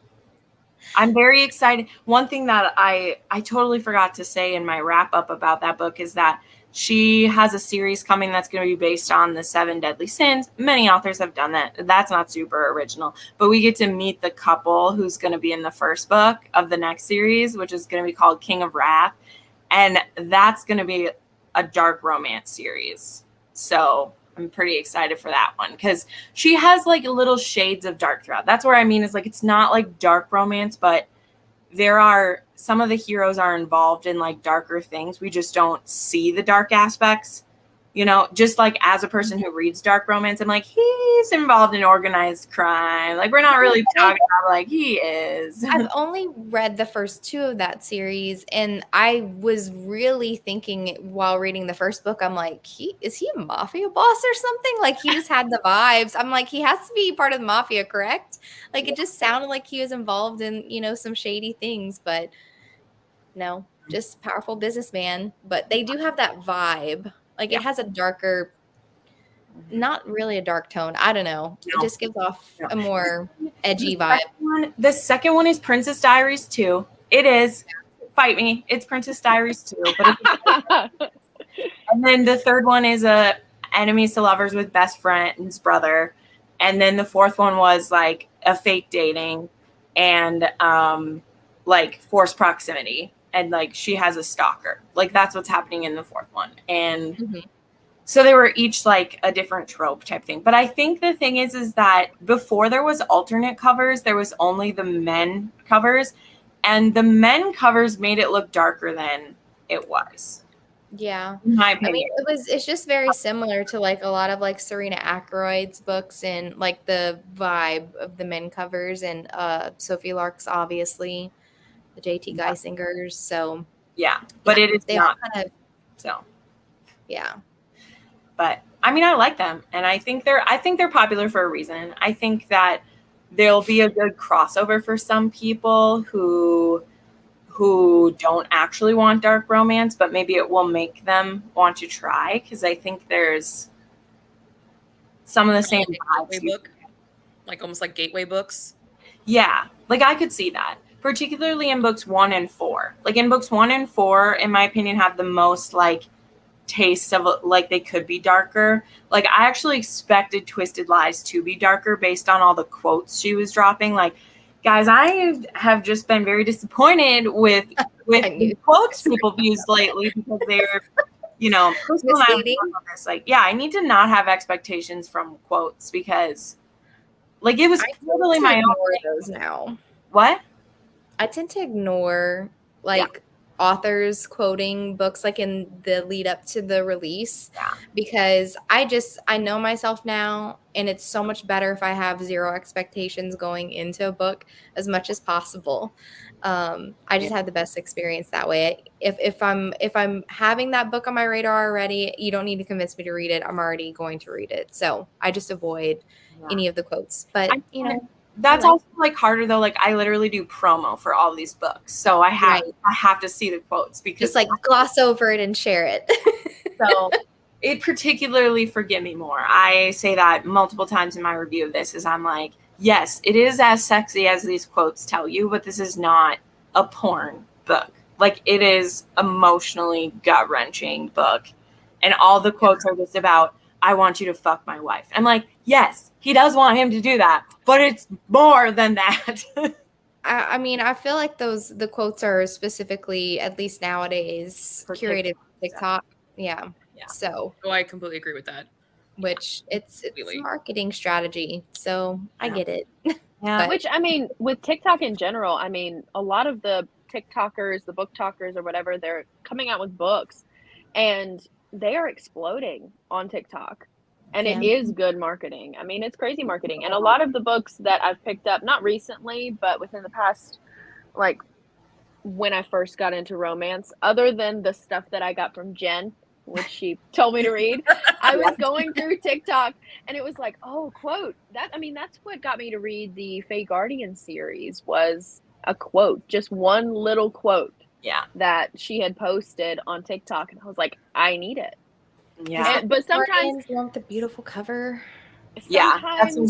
I'm very excited. One thing that I totally forgot to say in my wrap up about that book is that she has a series coming that's going to be based on the 7 deadly sins. Many authors have done that. That's not super original, but we get to meet the couple who's going to be in the first book of the next series, which is going to be called King of Wrath. And that's going to be a dark romance series. So I'm pretty excited for that one because she has like little shades of dark throughout. That's what I mean is like, it's not like dark romance, but some of the heroes are involved in like darker things. We just don't see the dark aspects, you know, just like as a person who reads dark romance, I'm like, he's involved in organized crime. Like we're not really talking about like he is. I've only read the first 2 of that series, and I was really thinking while reading the first book, I'm like, is he a mafia boss or something? Like he just had the vibes. I'm like, he has to be part of the mafia, correct? Like it just sounded like he was involved in, you know, some shady things, but no, just powerful businessman. But they do have that vibe. Like it has a darker, not really a dark tone. I don't know. It just gives off a more edgy vibe. The second one is Princess Diaries 2. It is. Fight me. It's Princess Diaries 2. And then the third one is enemies to lovers with best friend's brother. And then the fourth one was like a fake dating and like forced proximity. And like she has a stalker. Like that's what's happening in the fourth one. And so they were each like a different trope type thing. But I think the thing is that before there was alternate covers, there was only the men covers. And the men covers made it look darker than it was. Yeah. In my opinion. I mean, it's just very similar to like a lot of like Serena Ackroyd's books and like the vibe of the men covers and Sophie Lark's obviously. The JT Geisingers, so but it is not kind of, so yeah. But I mean, I like them, and I think they're popular for a reason. I think that there'll be a good crossover for some people who don't actually want dark romance, but maybe it will make them want to try because I think there's some of the same gateway book, like almost like gateway books. Yeah, like I could see that. Particularly in books 1 and 4. Like in books 1 and 4, in my opinion, have the most like taste of like they could be darker. Like I actually expected Twisted Lies to be darker based on all the quotes she was dropping. Like, guys, I have just been very disappointed with the quotes people have used lately because they're, you know, misleading. Like, yeah, I need to not have expectations from quotes because like it was totally my own those now. What? I tend to ignore like authors quoting books like in the lead up to the release, Yeah. because I know myself now, and it's so much better if I have zero expectations going into a book as much as possible. I just had the best experience that way. If I'm having that book on my radar already, you don't need to convince me to read it. I'm already going to read it. So I just avoid any of the quotes. But that's also like harder though. Like I literally do promo for all these books, so I have to see the quotes because just like gloss over it and share it. So it particularly for Give Me More. I say that multiple times in my review of this. Is I'm like, yes, it is as sexy as these quotes tell you, but this is not a porn book. Like it is emotionally gut-wrenching book, and all the quotes are just about, I want you to fuck my wife. I'm like, yes, he does want him to do that, but it's more than that. I mean, I feel like the quotes are specifically, at least nowadays, For curated TikTok. Yeah. So. Oh, I completely agree with that. Which it's a marketing strategy. So I get it. Yeah. Which, I mean, with TikTok in general, I mean, a lot of the TikTokers, the book talkers or whatever, they're coming out with books and they are exploding on TikTok. And it is good marketing. I mean, it's crazy marketing. And a lot of the books that I've picked up, not recently, but within the past, like when I first got into romance, other than the stuff that I got from Jenn, which she told me to read, I was going through TikTok and it was like, oh, quote. That's what got me to read the Fae Guardian series, was a quote, just one little quote that she had posted on TikTok. And I was like, I need it. Yeah. But sometimes you want the beautiful cover. Sometimes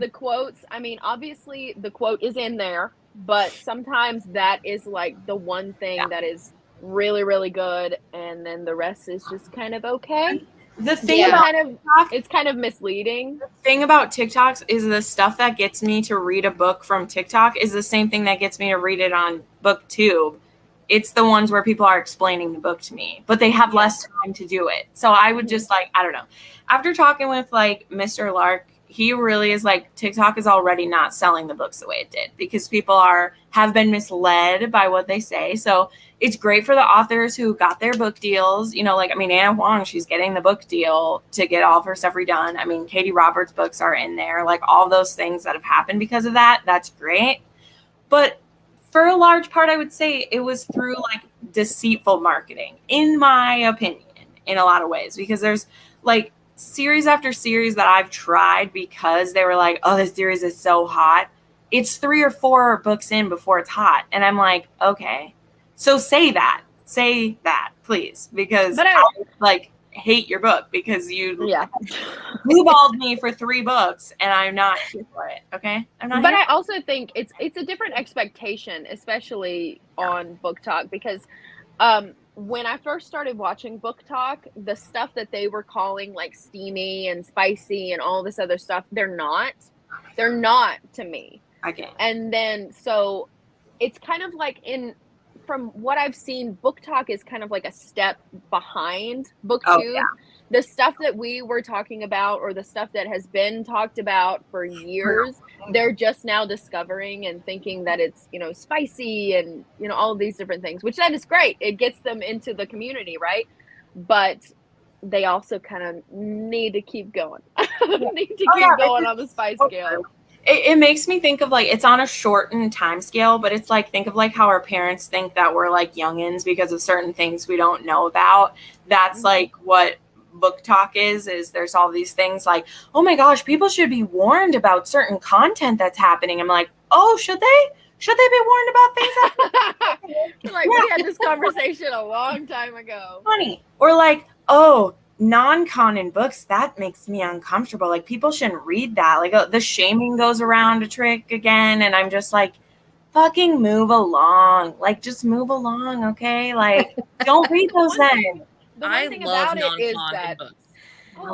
the quotes, I mean, obviously the quote is in there, but sometimes that is like the one thing that is really, really good, and then the rest is just kind of okay. The thing about TikTok, it's kind of misleading. The thing about TikToks is the stuff that gets me to read a book from TikTok is the same thing that gets me to read it on BookTube. It's the ones where people are explaining the book to me, but they have less time to do it. So I would just like, I don't know. After talking with like Mr. Lark, he really is like, TikTok is already not selling the books the way it did because people have been misled by what they say. So it's great for the authors who got their book deals. You know, like, I mean, Anna Huang, she's getting the book deal to get all of her stuff redone. I mean, Katie Roberts' books are in there. Like all those things that have happened because of that. That's great. But for a large part, I would say it was through like deceitful marketing, in my opinion, in a lot of ways, because there's like series after series that I've tried because they were like, oh, this series is so hot. It's 3 or 4 books in before it's hot. And I'm like, okay, so say that, please, because I like hate your book because you blueballed me for 3 books and I'm not here for it. Okay. I'm not. But I also think it's a different expectation, especially on Book Talk, because when I first started watching Book Talk, the stuff that they were calling like steamy and spicy and all this other stuff, they're not to me. Okay. And then so it's kind of like from what I've seen, Book Talk is kind of like a step behind BookTube. The stuff that we were talking about, or the stuff that has been talked about for years, they're just now discovering and thinking that it's, you know, spicy and, you know, all of these different things, which that is great. It gets them into the community, right? But they also kind of need to keep going. Going on the spice scale. It makes me think of like, it's on a shortened time scale, but it's like, think of like how our parents think that we're like youngins because of certain things we don't know about. That's like what Book Talk is there's all these things like, oh my gosh, people should be warned about certain content that's happening. I'm like, oh, should they be warned about things that like we had this conversation a long time ago. Funny. Or like, oh, non-canon books, that makes me uncomfortable. Like people shouldn't read that. Like the shaming goes around a trick again, and I'm just like, fucking move along. Like just move along, okay? Like don't read those then. The one thing about it is that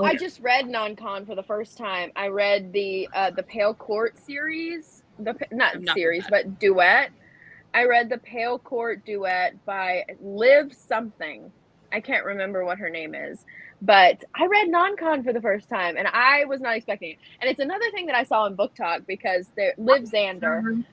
I just read non-con for the first time. I read the Pale Court series, but duet. I read the Pale Court duet by Liv something. I can't remember what her name is, but I read non-con for the first time, and I was not expecting it. And it's another thing that I saw in Book Talk because Liv Xander,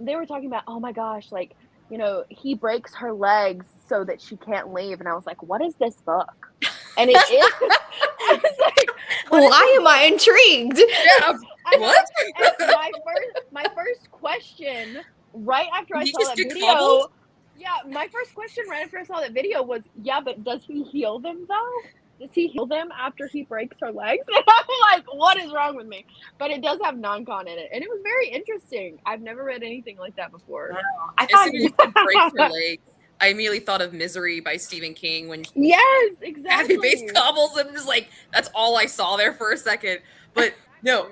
they were talking about, oh my gosh, like, you know, he breaks her legs so that she can't leave. And I was like, what is this book? And it is. I was like, why am I intrigued? Yeah. I know, What? and my first question right after I He saw just that get video. cobbled? Yeah, my first question right after I saw that video was, yeah, but does he heal them though? Does he heal them after he breaks her legs? And I'm like, what is wrong with me? But it does have non-con in it, and it was very interesting. I've never read anything like that before. I As thought soon as you said break her legs, I immediately thought of Misery by Stephen King when Yes, Abby exactly. Base cobbles him. Just like that's all I saw there for a second. But no,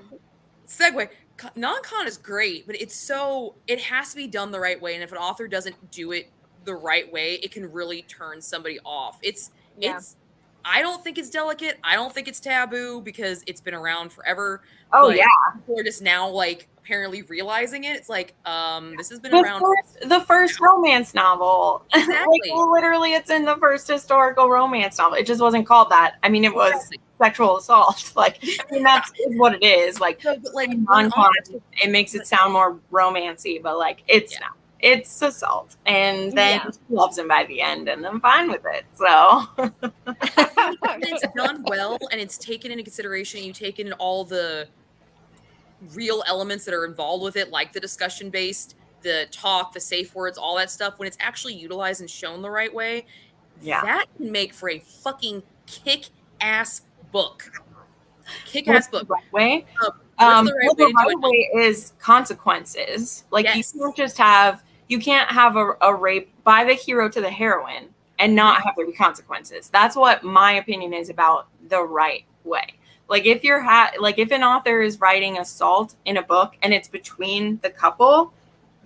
segue. Non-con is great, but it has to be done the right way. And if an author doesn't do it the right way, it can really turn somebody off. Yeah. I don't think it's delicate. I don't think it's taboo because it's been around forever. Oh but yeah, people are just now like apparently realizing it. It's like, this has been around. the first romance novel. Exactly. Like literally, it's in the first historical romance novel. It just wasn't called that. I mean, it was sexual assault. Like, I mean, that's what it is. Like, No, but like non-con, it makes it sound more romancy, but like, it's not. It's assault, and then she loves him by the end, and I'm fine with it. So it's done well, and it's taken into consideration. You take in all the real elements that are involved with it, like the discussion based, the talk, the safe words, all that stuff. When it's actually utilized and shown the right way, that can make for a fucking kick-ass book. Kick-ass book. Right way. The right way is consequences. Like you can't have a rape by the hero to the heroine and not have there be consequences. That's what my opinion is about the right way. Like if if an author is writing assault in a book and it's between the couple,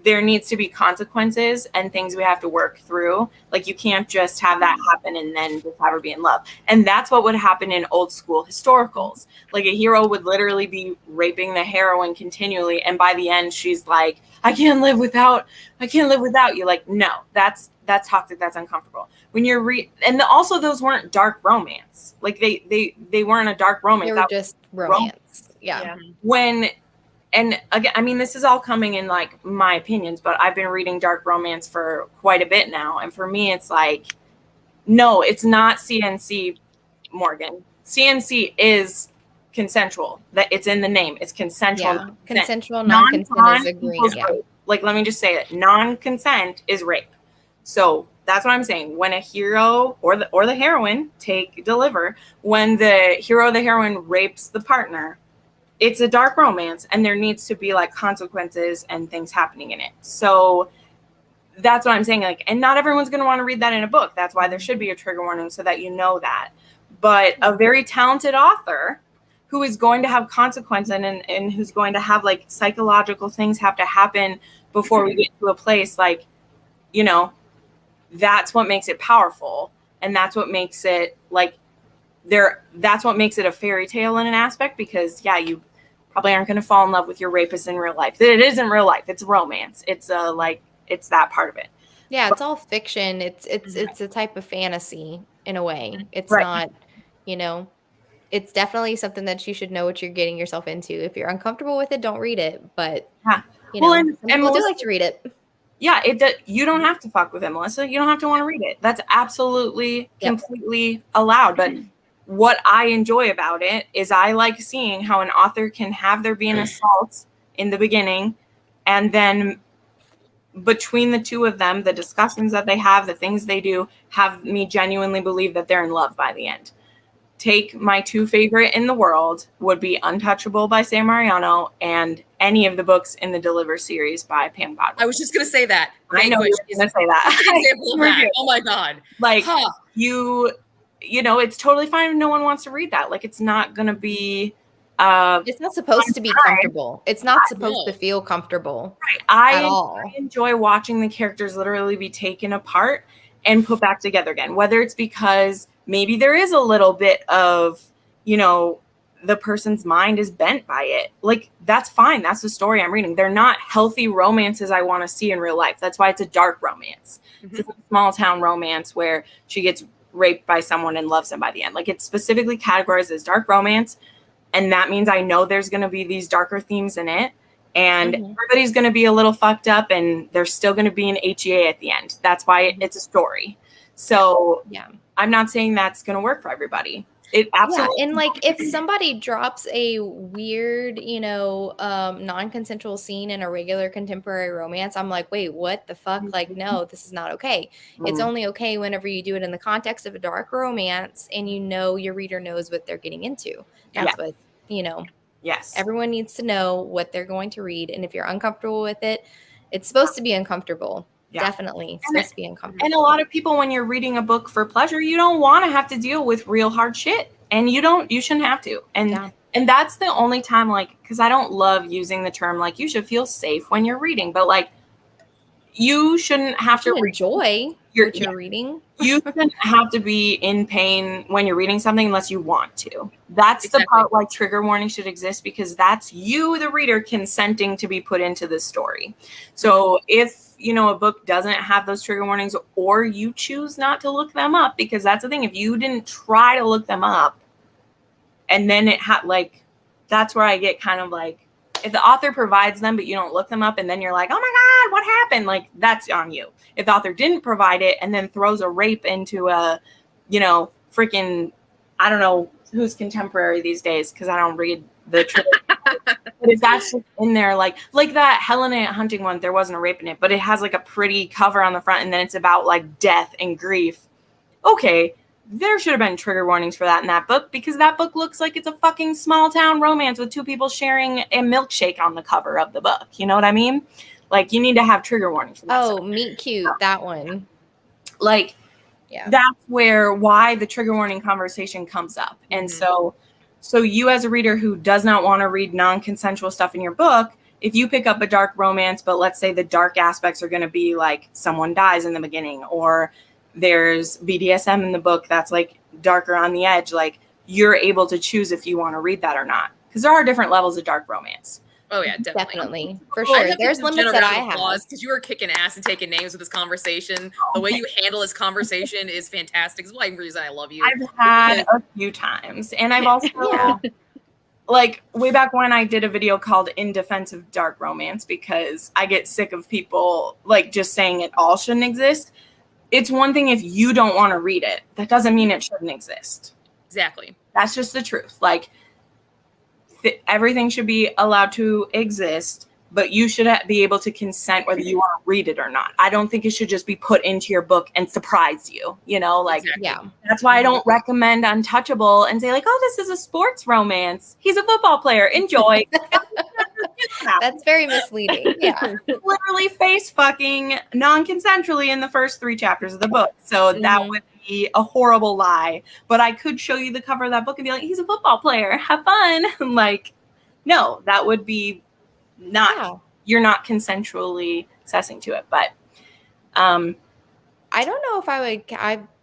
there needs to be consequences and things we have to work through. Like you can't just have that happen and then just have her be in love. And that's what would happen in old school historicals. Like a hero would literally be raping the heroine continually. And by the end, she's like, I can't live without you. Like, no, that's toxic. That's uncomfortable. When you're also those weren't dark romance. Like they weren't a dark romance. They were just romance. Yeah. And again, I mean, this is all coming in like my opinions, but I've been reading dark romance for quite a bit now. And for me, it's like, no, it's not CNC, Morgan. CNC is consensual. That it's in the name. It's consensual. Yeah. Consensual, non-consent is agreeing. Yeah. Like, let me just say that non-consent is rape. So that's what I'm saying. When a hero or the heroine deliver, when the hero or the heroine rapes the partner, it's a dark romance and there needs to be like consequences and things happening in it. So that's what I'm saying. Like, and not everyone's going to want to read that in a book. That's why there should be a trigger warning so that you know that. But a very talented author who is going to have consequences and who's going to have like psychological things have to happen before we get to a place like, you know, that's what makes it powerful. And that's what makes it like that's what makes it a fairy tale in an aspect, because you probably aren't going to fall in love with your rapist in real life. It isn't real life. It's romance. It's it's that part of it. Yeah, it's all fiction. It's a type of fantasy in a way. It's not, you know, it's definitely something that you should know what you're getting yourself into. If you're uncomfortable with it, don't read it. But you know, and people do like to read it. Yeah, you don't have to fuck with it, Melissa. You don't have to want to read it. That's absolutely completely allowed. But what I enjoy about it is I like seeing how an author can have there be an assault in the beginning, and then between the two of them, the discussions that they have, the things they do, have me genuinely believe that they're in love by the end. Take my two favorite in the world would be Untouchable by Sam Mariano and any of the books in the Deliver series by Pam Godwin. I was just going to say that. I know you were going to say that. Oh my God. Like you know, it's totally fine if no one wants to read that. Like, it's not going to be... it's not supposed to be comfortable. It's not supposed to feel comfortable at all. I enjoy watching the characters literally be taken apart and put back together again. Whether it's because maybe there is a little bit of, you know, the person's mind is bent by it. Like, that's fine. That's the story I'm reading. They're not healthy romances I want to see in real life. That's why it's a dark romance. Mm-hmm. It's a small town romance where she gets raped by someone and loves them by the end. Like, it's specifically categorized as dark romance. And that means I know there's going to be these darker themes in it. And everybody's going to be a little fucked up, and there's still going to be an HEA at the end. That's why it's a story. So I'm not saying that's going to work for everybody. It absolutely. Yeah, and like if somebody drops a weird, non-consensual scene in a regular contemporary romance, I'm like, wait, what the fuck? Like, no, this is not okay. It's only okay whenever you do it in the context of a dark romance and your reader knows what they're getting into. That's what, Yes. Everyone needs to know what they're going to read. And if you're uncomfortable with it, it's supposed to be uncomfortable. Yeah. Definitely. It's supposed to be uncomfortable. And a lot of people, when you're reading a book for pleasure, you don't want to have to deal with real hard shit. And you shouldn't have to. And that's the only time, like, because I don't love using the term, like, you should feel safe when you're reading. But, like, you shouldn't have to enjoy what you're reading. You shouldn't have to be in pain when you're reading something unless you want to. That's the part why trigger warning should exist, because that's you, the reader, consenting to be put into this story. So if a book doesn't have those trigger warnings, or you choose not to look them up, because that's the thing, if you didn't try to look them up and then it had, like, that's where I get kind of like, if the author provides them but you don't look them up and then you're like, oh my God, what happened? Like, that's on you. If the author didn't provide it and then throws a rape into a, freaking, I don't know who's contemporary these days because I don't read the trigger. But if that's just in there, like that Helena Hunting one, there wasn't a rape in it, but it has like a pretty cover on the front and then it's about like death and grief. Okay, there should have been trigger warnings for that in that book, because that book looks like it's a fucking small town romance with two people sharing a milkshake on the cover of the book. You know what I mean? Like, you need to have trigger warnings for that stuff. Meet Cute, that one. Like, that's why the trigger warning conversation comes up. And so you as a reader who does not want to read non-consensual stuff in your book, if you pick up a dark romance, but let's say the dark aspects are going to be like someone dies in the beginning, or there's BDSM in the book that's like darker on the edge, like, you're able to choose if you want to read that or not. Because there are different levels of dark romance. Oh yeah, definitely. For sure. There's limits that I have. Because you are kicking ass and taking names with this conversation. The way you handle this conversation is fantastic. It's one reason I love you. I've had a few times. And I've also, like, way back when I did a video called In Defense of Dark Romance, because I get sick of people, like, just saying it all shouldn't exist. It's one thing if you don't want to read it. That doesn't mean it shouldn't exist. Exactly. That's just the truth. Like, everything should be allowed to exist, but you should be able to consent whether you want to read it or not. I don't think it should just be put into your book and surprise you, like, that's why I don't recommend Untouchable and say, like, oh, this is a sports romance. He's a football player. Enjoy. That's very misleading. Yeah. Literally face fucking non-consensually in the first 3 chapters of the book. So that would be a horrible lie. But I could show you the cover of that book and be like, he's a football player. Have fun. Like, no, that would be not, you're not consensually accessing to it. But I don't know if I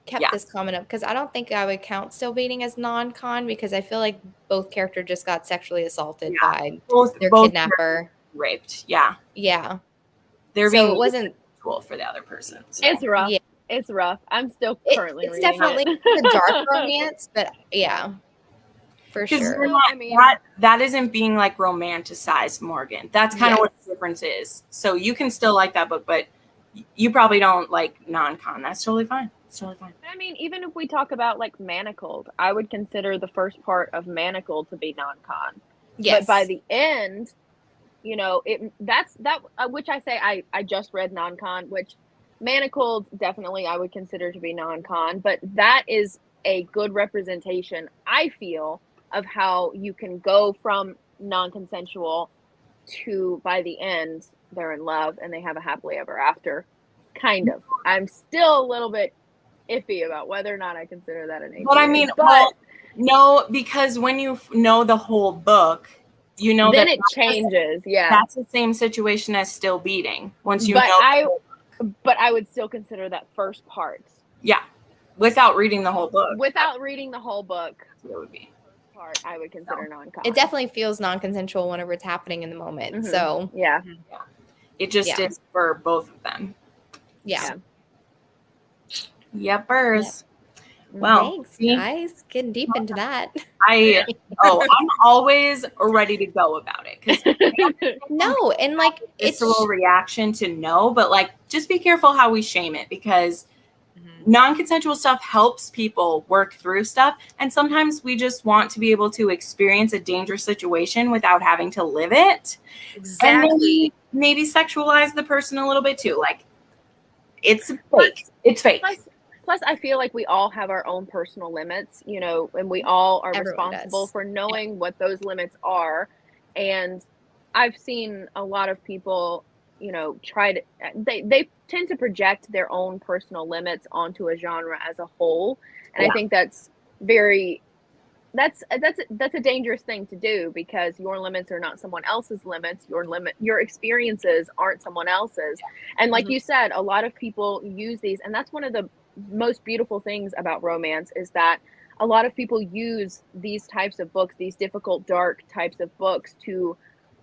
kept this comment up because I don't think I would count still dating as non-con, because I feel like both characters just got sexually assaulted by their kidnapper. Raped. Yeah. They're being it wasn't cool for the other person. So. It's rough. Yeah. It's rough. I'm still currently reading definitely a dark romance, but for sure. That isn't being like romanticized, Morgan. That's kind of what the difference is. So you can still like that book, but you probably don't like non-con. That's totally fine. It's totally fine. I mean, even if we talk about like Manacled, I would consider the first part of Manacled to be non-con. Yes. But by the end, that's which I say I just read non-con, which Manacled definitely I would consider to be non-con, but that is a good representation, I feel, of how you can go from non-consensual to, by the end, they're in love and they have a happily ever after. Kind of. I'm still a little bit iffy about whether or not I consider that an APA. But I mean, no, because when you know the whole book, then that it changes. That's the same situation as still beating. Once you but I would still consider that first part. Yeah, without reading the whole book. Without reading the whole book, it would be part I would consider non-con. It definitely feels non-consensual whenever it's happening in the moment. Mm-hmm. So it just is for both of them. Yeah. Yepers. Well, Thanks, see, guys. Getting deep into that. I'm always ready to go about it because No, and like it's visceral reaction to no, but like just be careful how we shame it because Mhm. non-consensual stuff helps people work through stuff, and sometimes we just want to be able to experience a dangerous situation without having to live it. Exactly. And maybe sexualize the person a little bit too. Like it's fake. It's fake. Plus, I feel like we all have our own personal limits, you know, and we all are Everyone responsible does. for knowing what those limits are. And I've seen a lot of people, you know, they tend to project their own personal limits onto a genre as a whole. And I Yeah. think that's very that's a dangerous thing to do because your limits are not someone else's limits. Your experiences aren't someone else's. And like Mhm. you said, a lot of people use these, and that's one of the most beautiful things about romance is that a lot of people use these types of books, these difficult, dark types of books to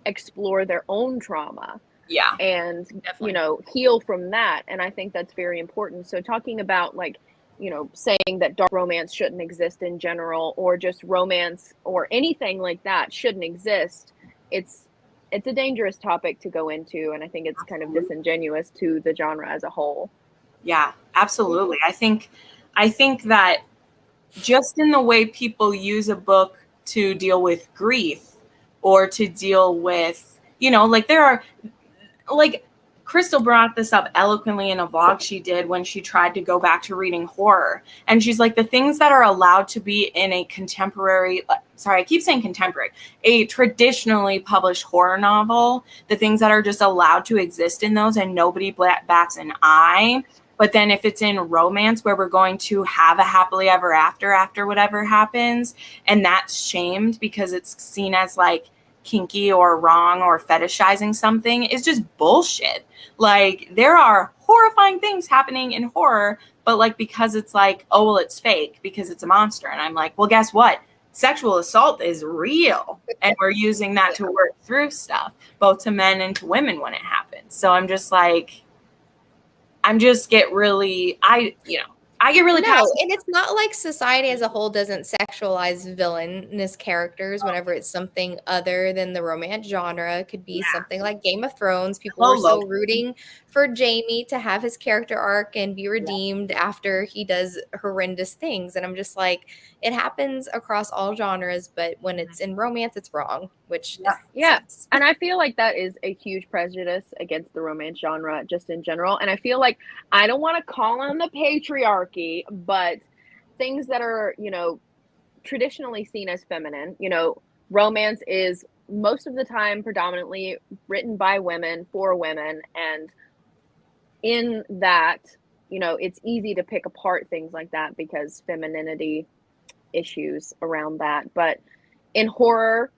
explore their own trauma Yeah. and Definitely. you know, heal from that. And I think that's very important. So talking about like, you know, saying that dark romance shouldn't exist in general, or just romance or anything like that shouldn't exist, it's a dangerous topic to go into, and I think it's kind of disingenuous to the genre as a whole. Yeah, absolutely. I think that just in the way people use a book to deal with grief or to deal with, you know, like there are like Crystal brought this up eloquently in a vlog she did when she tried to go back to reading horror. And she's like, the things that are allowed to be in a contemporary, sorry, I keep saying contemporary, a traditionally published horror novel, the things that are just allowed to exist in those and nobody bats an eye. But then if it's in romance where we're going to have a happily ever after whatever happens, and that's shamed because it's seen as like kinky or wrong or fetishizing something, is just bullshit. Like there are horrifying things happening in horror, but like because it's like, oh well, it's fake because it's a monster. And I'm like, well, guess what? Sexual assault is real, and we're using that to work through stuff, both to men and to women when it happens. So I'm just like, I get really No, and it's not like society as a whole doesn't sexualize villainous characters whenever it's something other than the romance genre. It could be something like Game of Thrones. People were so rooting for Jaime to have his character arc and be redeemed after he does horrendous things. And I'm just like, it happens across all genres, but when it's in romance, it's wrong, which sucks. And I feel like that is a huge prejudice against the romance genre just in general. And I feel like I don't want to call on the patriarchy, but things that are, you know, traditionally seen as feminine, you know, romance is most of the time predominantly written by women for women. And in that, you know, it's easy to pick apart things like that because femininity issues around that. But in horror,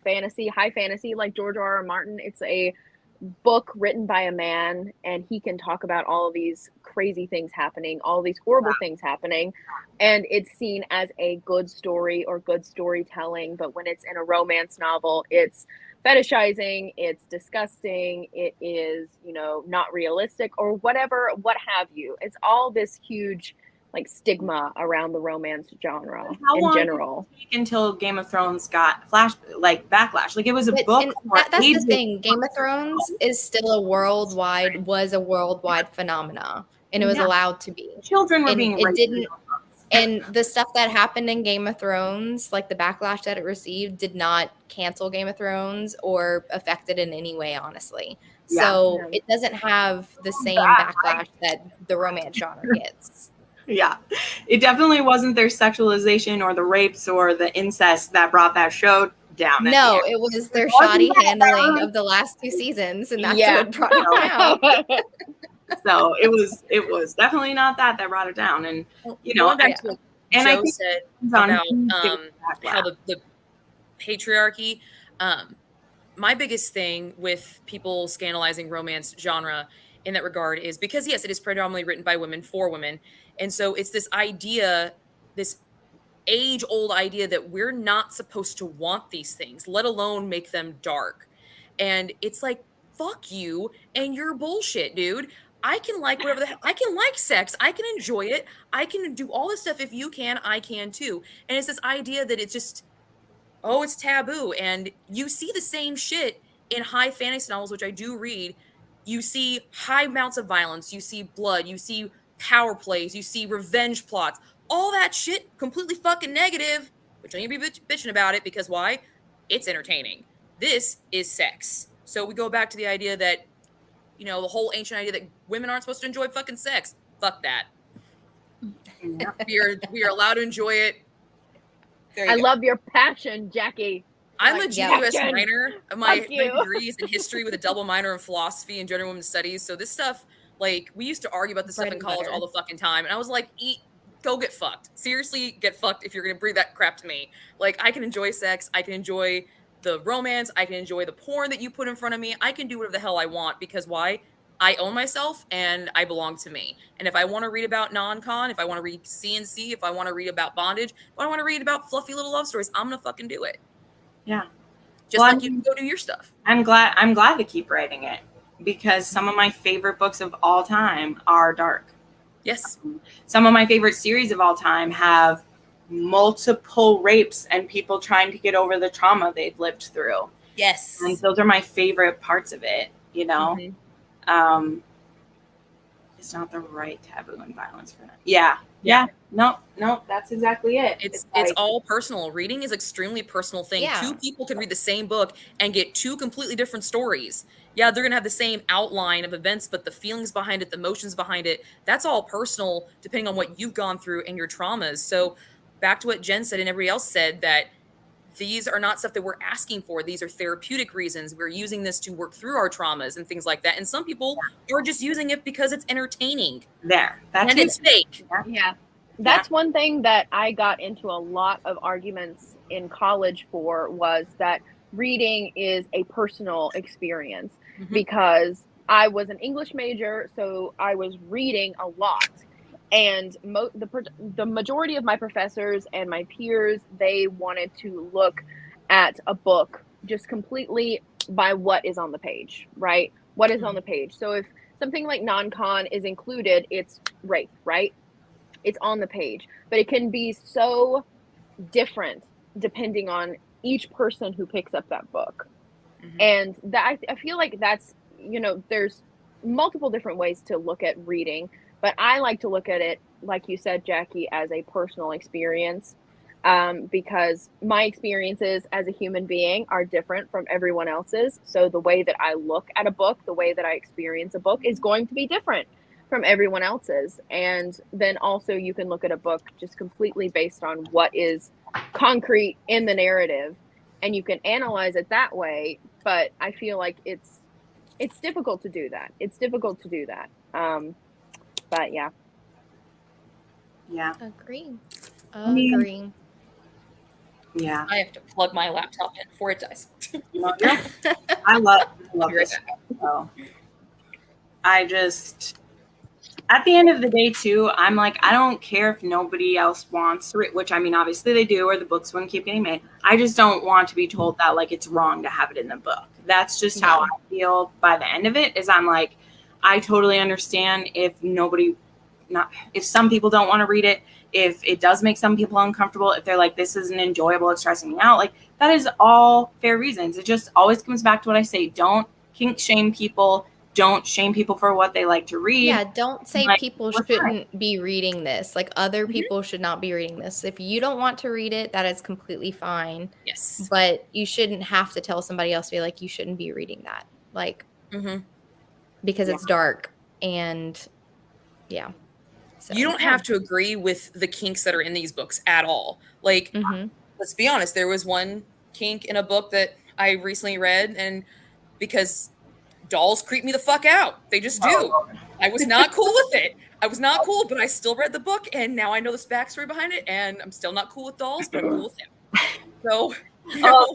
fantasy, high fantasy, like George R. R. Martin, it's a book written by a man, and he can talk about all of these crazy things happening, all these horrible things happening, and it's seen as a good story or good storytelling. But when it's in a romance novel, it's fetishizing, it's disgusting, it is, you know, not realistic or whatever, what have you. It's all this huge like stigma around the romance genre in general. Did it take until Game of Thrones got backlash? Like it was a book. And that's the thing. Game of Thrones is still a worldwide phenomena, and it was allowed to be. Children were and being it didn't. And the stuff that happened in Game of Thrones, like the backlash that it received, did not cancel Game of Thrones or affect it in any way, honestly. So it doesn't have the same backlash that the romance genre gets. Yeah, it definitely wasn't their sexualization or the rapes or the incest that brought that show down. No, it was their shoddy handling of the last 2 seasons, and that's what brought it down. So it was definitely not that brought it down. And you know, going back to what and Joe I think said about how the patriarchy. My biggest thing with people scandalizing romance genre in that regard is because yes, it is predominantly written by women for women, and so it's this idea, this age-old idea that we're not supposed to want these things, let alone make them dark. And it's like, fuck you and your bullshit, dude. I can like whatever the hell. I can like sex. I can enjoy it. I can do all this stuff. If you can, I can too. And it's this idea that it's just, oh, it's taboo. And you see the same shit in high fantasy novels, which I do read. You see high amounts of violence. You see blood. You see power plays. You see revenge plots. All that shit completely fucking negative, but you need to be bitching about it because why? It's entertaining. This is sex. So we go back to the idea that, the whole ancient idea that women aren't supposed to enjoy fucking sex. Fuck that. Yeah. We are allowed to enjoy it. There you I go. love your passion, Jackie. I'm a Like, GUS Jen, minor. My fuck you. degree is in history with a double minor in philosophy and gender women's studies. So this stuff, like, we used to argue about this Bread stuff in and college butter. all the fucking time. And I was like, go get fucked. Seriously, get fucked if you're going to bring that crap to me. Like, I can enjoy sex. I can enjoy the romance. I can enjoy the porn that you put in front of me. I can do whatever the hell I want because why? I own myself and I belong to me. And if I want to read about non-con, if I want to read CNC, if I want to read about bondage, if I want to read about fluffy little love stories, I'm going to fucking do it. Yeah. Just Well, like you can go do your stuff. I'm glad to keep writing it because some of my favorite books of all time are dark. Yes. Some of my favorite series of all time have multiple rapes and people trying to get over the trauma they've lived through. Yes. And those are my favorite parts of it, Mhm. It's not the right taboo and violence for that. Yeah. No, that's exactly it. It's like, all personal. Reading is extremely personal thing. Yeah. Two people can read the same book and get two completely different stories. Yeah, they're gonna have the same outline of events, but the feelings behind it, the emotions behind it, that's all personal depending on what you've gone through and your traumas. So back to what Jen said and everybody else said, that these are not stuff that we're asking for. These are therapeutic reasons. We're using this to work through our traumas and things like that. And some people are just using it because it's entertaining. That's And it's fake. Yeah. That's one thing that I got into a lot of arguments in college for, was that reading is a personal experience Mhm. because I was an English major, so I was reading a lot. And the majority of my professors and my peers, they wanted to look at a book just completely by what is on the page, right? What is on the page. So if something like non-con is included, it's rape, right? It's on the page, but it can be so different depending on each person who picks up that book. Mhm. And that I feel like that's, there's multiple different ways to look at reading, but I like to look at it, like you said, Jackie, as a personal experience, because my experiences as a human being are different from everyone else's. So the way that I look at a book, the way that I experience a book is going to be different from everyone else's. And then also you can look at a book just completely based on what is concrete in the narrative, and you can analyze it that way. But I feel like it's difficult to do that. But yeah. Agree. mean- Yeah. I have to plug my laptop in before it dies. I love Be right this. back. So I just, at the end of the day too, I'm like, I don't care if nobody else wants to read, which I mean, obviously they do, or the books wouldn't keep getting made. I just don't want to be told that like it's wrong to have it in the book. That's just how I feel by the end of it, is I'm like, I totally understand if some people don't want to read it, if it does make some people uncomfortable, if they're like, this isn't enjoyable, it's stressing me out, like that is all fair reasons. It just always comes back to what I say. Don't kink shame people. Don't shame people for what they like to read. Yeah, don't say Like, people we're shouldn't be reading this. Like, other people should not be reading this. If you don't want to read it, that is completely fine. Yes. But you shouldn't have to tell somebody else, be like, you shouldn't be reading that. Like, Mhm. because it's dark. And yeah. So, You don't have to agree with the kinks that are in these books at all. Like, let's be honest, there was one kink in a book that I recently read, and because dolls creep me the fuck out. They just do. I was not cool with it. I was not cool, but I still read the book, and now I know this backstory behind it, and I'm still not cool with dolls, but I'm cool with him. So,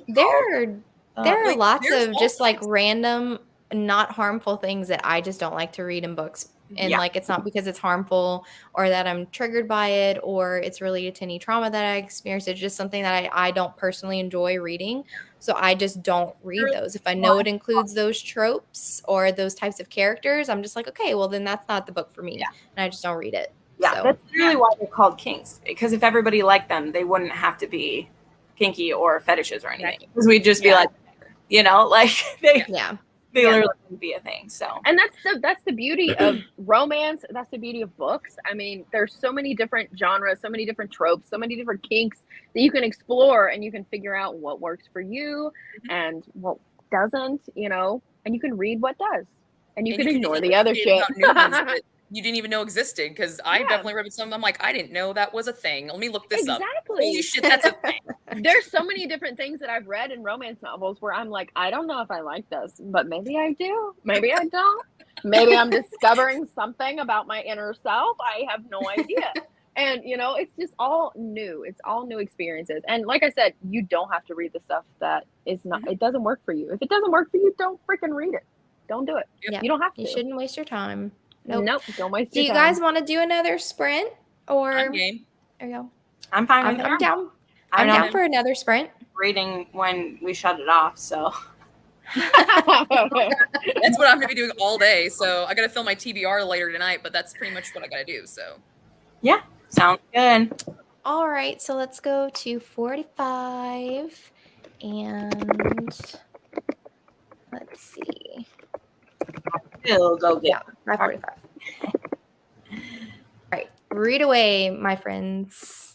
there are lots there's of all just like kinds. random, not harmful things that I just don't like to read in books. And Yeah. like, it's not because it's harmful or that I'm triggered by it or it's related to any trauma that I experienced. It's just something that I don't personally enjoy reading. So I just don't read those. If I know it includes those tropes or those types of characters, I'm just like, okay, well then that's not the book for me. Yeah. And I just don't read it. Yeah, So that's really why they're called kinks. Because if everybody liked them, they wouldn't have to be kinky or fetishes or anything. Because we'd just be like, you know, like they literally wouldn't be a thing. So, and that's the beauty of romance. That's the beauty of books. I mean, there's so many different genres, so many different tropes, so many different kinks that you can explore, and you can figure out what works for you and what doesn't, you know, and you can read what does, and you can ignore the other shit. You didn't even know existed, because I definitely read some. I'm like, I didn't know that was a thing. Let me look this up. Holy shit, that's a thing. There's so many different things that I've read in romance novels where I'm like, I don't know if I like this, but maybe I do. Maybe I don't. Maybe I'm discovering something about my inner self. I have no idea. And, you know, it's just all new. It's all new experiences. And like I said, you don't have to read the stuff that is not, it doesn't work for you. If it doesn't work for you, don't freaking read it. Don't do it. Yeah. You don't have to. You shouldn't waste your time. Nope. Don't waste your Do you time. guys want to do another sprint? Or I'm game. There you go. I'm fine with I'm it. down. I'm down for another sprint. Reading when we shut it off, so. That's what I'm gonna be doing all day. So I gotta film my TBR later tonight, but that's pretty much what I gotta do. So yeah, sounds good. All right, so let's go to 45 and let's see. We'll go get 5:45. All right, read away, my friends.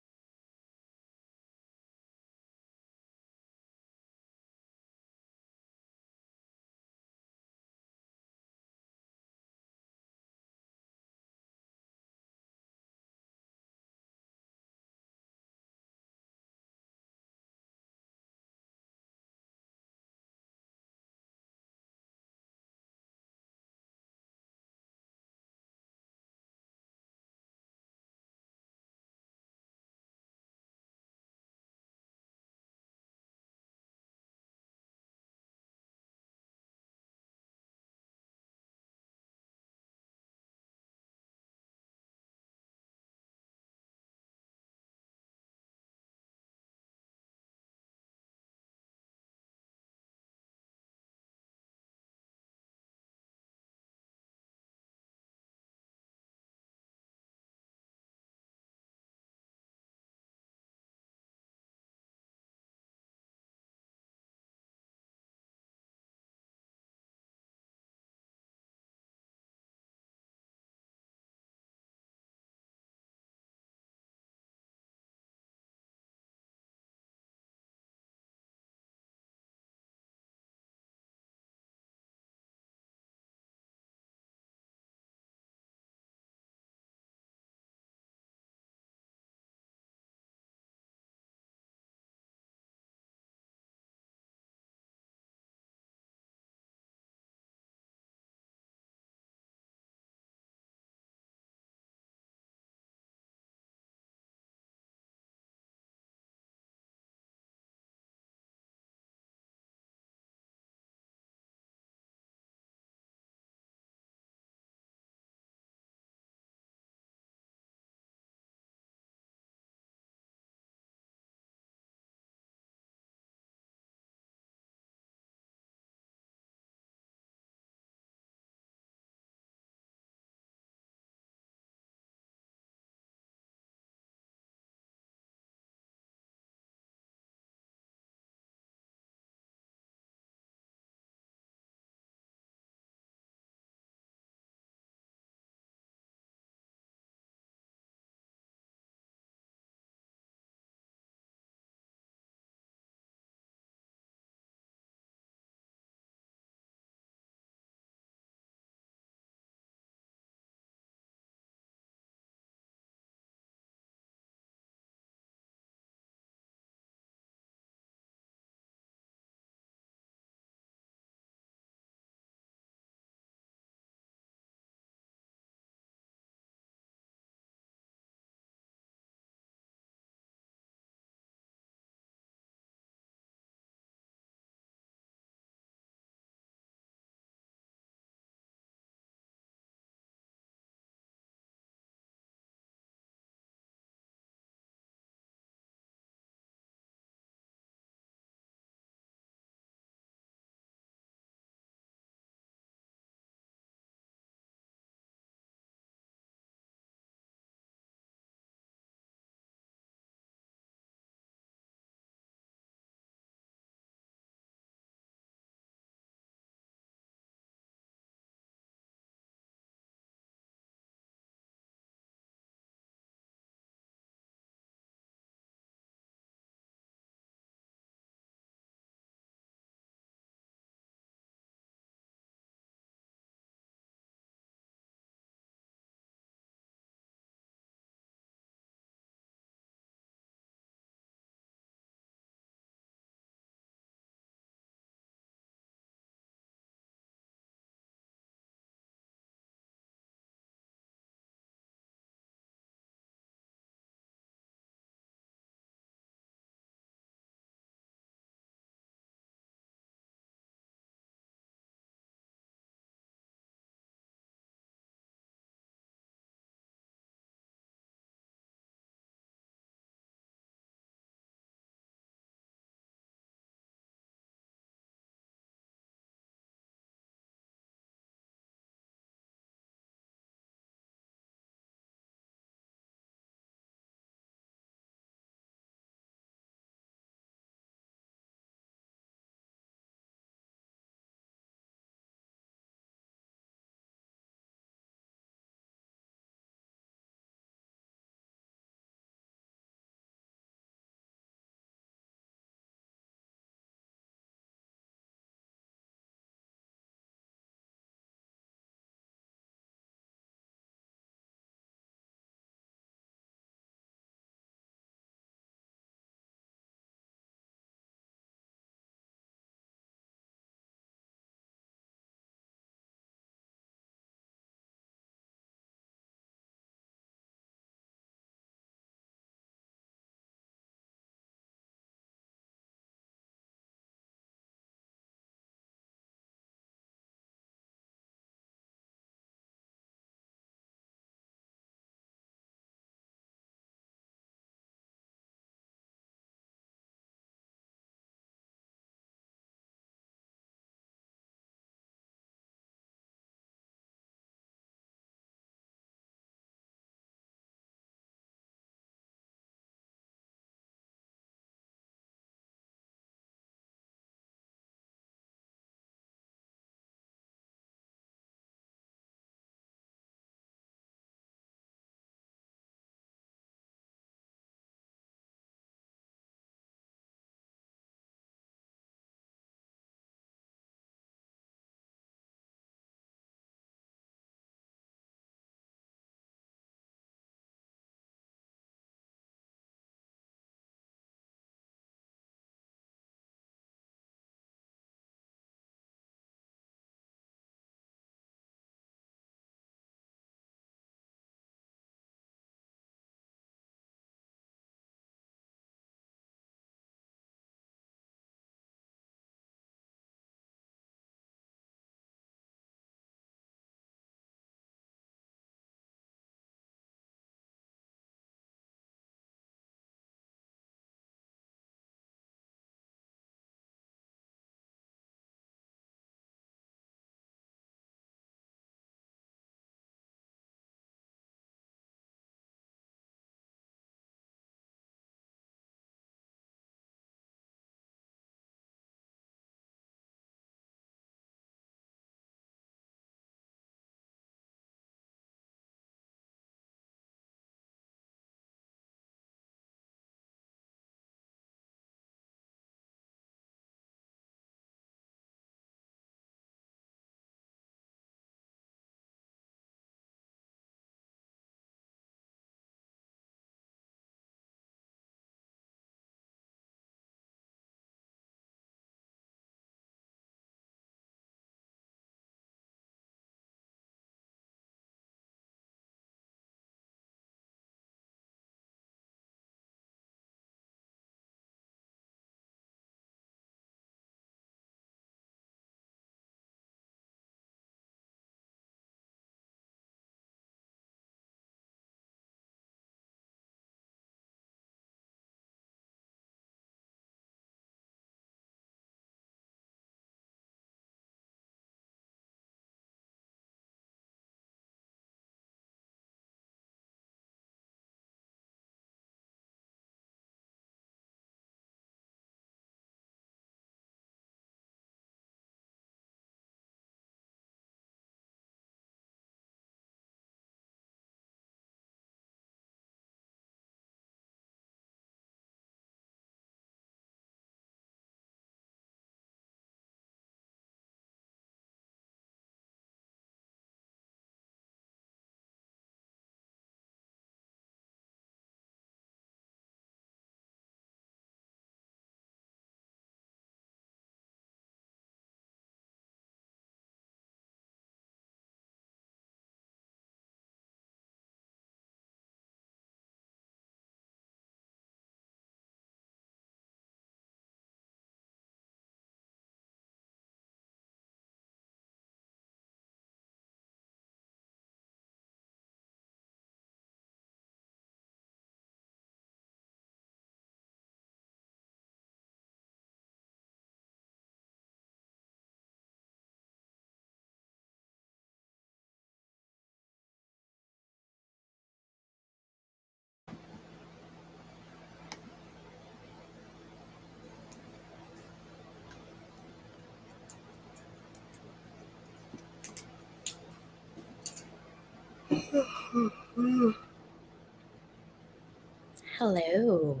Hello.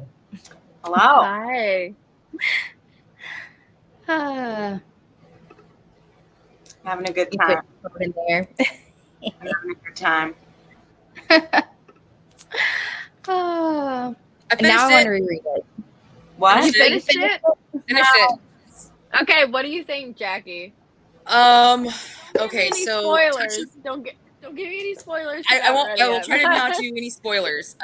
Hello. Hi. Having a good You time. put your phone in there. I'm having a good time. Ah. I And now finished I want to it. reread it. What? You Finished finished it? Finished it. Okay, what do you think, Jackie? Okay, Give me any so spoilers. Don't give me any spoilers. 'Cause I haven't won't. read I it will yet. try to not do any spoilers.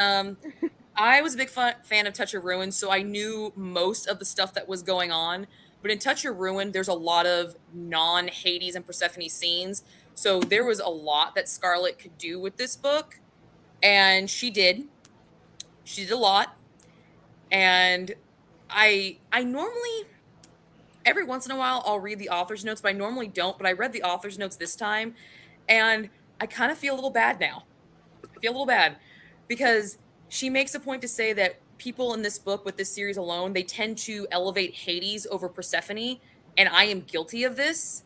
I was a big fan of Touch of Ruin, so I knew most of the stuff that was going on. But in Touch of Ruin, there's a lot of non-Hades and Persephone scenes, so there was a lot that Scarlett could do with this book, and she did. She did a lot, and I normally every once in a while I'll read the author's notes, but I normally don't. But I read the author's notes this time, and I kind of feel a little bad now. I feel a little bad because she makes a point to say that people in this book with this series alone, they tend to elevate Hades over Persephone, and I am guilty of this.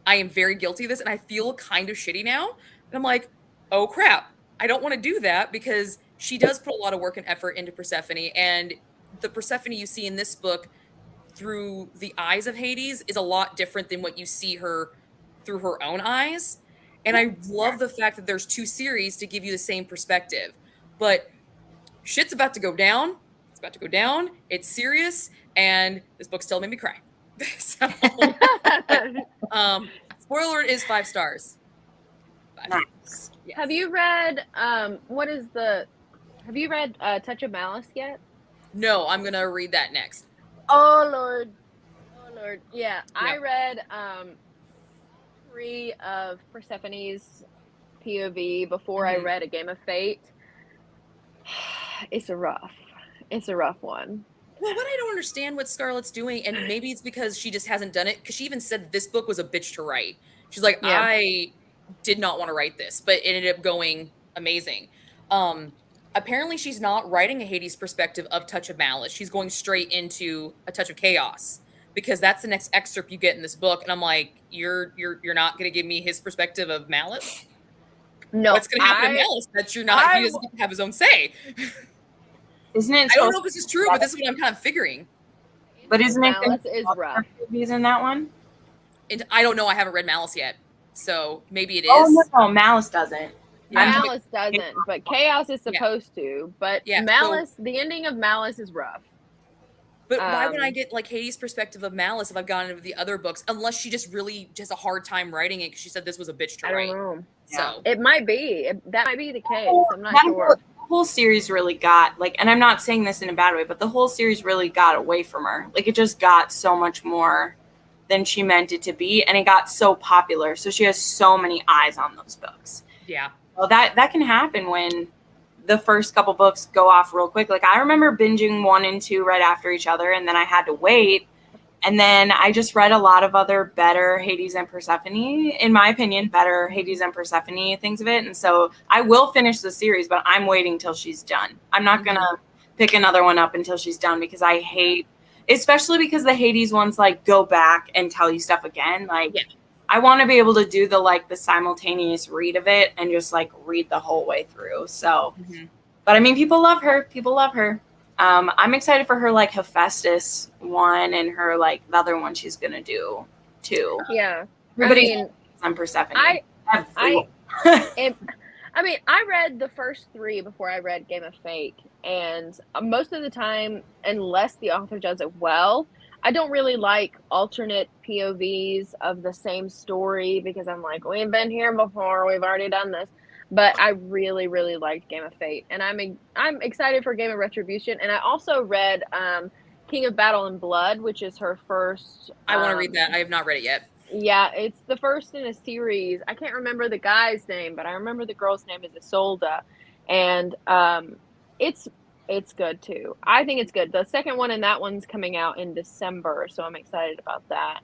I am very guilty of this, and I feel kind of shitty now. And I'm like, oh crap, I don't want to do that because she does put a lot of work and effort into Persephone, and the Persephone you see in this book through the eyes of Hades is a lot different than what you see her through her own eyes. And I love the fact that there's two series to give you the same perspective. But shit's about to go down. It's about to go down. It's serious. And this book still made me cry. So, spoiler alert is 5 stars. 5 Nice. stars. Yes. Have you read have you read Touch of Malice yet? No, I'm gonna read that next. Oh Lord. Oh Lord. Yeah. I Yep. read 3 of Persephone's POV before I Mhm. read A Game of Fate. It's a rough one. Well, what I don't understand what Scarlett's doing, and maybe it's because she just hasn't done it, because she even said this book was a bitch to write. She's like, Yeah. I did not want to write this, but it ended up going amazing. Apparently she's not writing a Hades perspective of Touch of Malice. She's going straight into A Touch of Chaos, because that's the next excerpt you get in this book. And I'm like, you're not gonna give me his perspective of Malice? No, What's gonna happen to Malice that you're not he doesn't get to have his own say? Isn't it? I don't know if this is true, but this is what I'm kind of figuring. But isn't it? Malice is rough. Movies in that one? And I don't know. I haven't read Malice yet, so maybe it is. Oh no, Malice doesn't. Malice doesn't, but Chaos is supposed to. But Yeah, Malice, the ending of Malice is rough. But why would I get like Hades' perspective of Malice if I've gone into the other books? Unless she just really has a hard time writing it because she said this was a bitch to I write. don't know. So It might be. That might be the case. I'm not That sure. whole series really got like, and I'm not saying this in a bad way, but the whole series really got away from her. Like it just got so much more than she meant it to be, and it got so popular. So she has so many eyes on those books. yeah. Well, that can happen when the first couple books go off real quick. Like I remember binging 1 and 2 right after each other, and then I had to wait. And then I just read a lot of other better Hades and Persephone, in my opinion, better Hades and Persephone things of it. And so I will finish the series, but I'm waiting till she's done. I'm not going to pick another one up until she's done, because I hate, especially because the Hades ones like go back and tell you stuff again. Like I want to be able to do the simultaneous read of it and just like read the whole way through. So, but I mean, people love her. People love her. I'm excited for her like Hephaestus one and her like the other one she's gonna do too. Yeah, Everybody's on Persephone. I mean, I read the first 3 before I read Game of Fate, and most of the time, unless the author does it well, I don't really like alternate POVs of the same story, because I'm like, we've been here before, we've already done this. But I really, really liked Game of Fate, and I'm excited for Game of Retribution. And I also read King of Battle and Blood, which is her first. I want to read that. I have not read it yet. Yeah, it's the first in a series. I can't remember the guy's name, but I remember the girl's name is Isolde, and it's good too. I think it's good. The second one and that one's coming out in December, so I'm excited about that.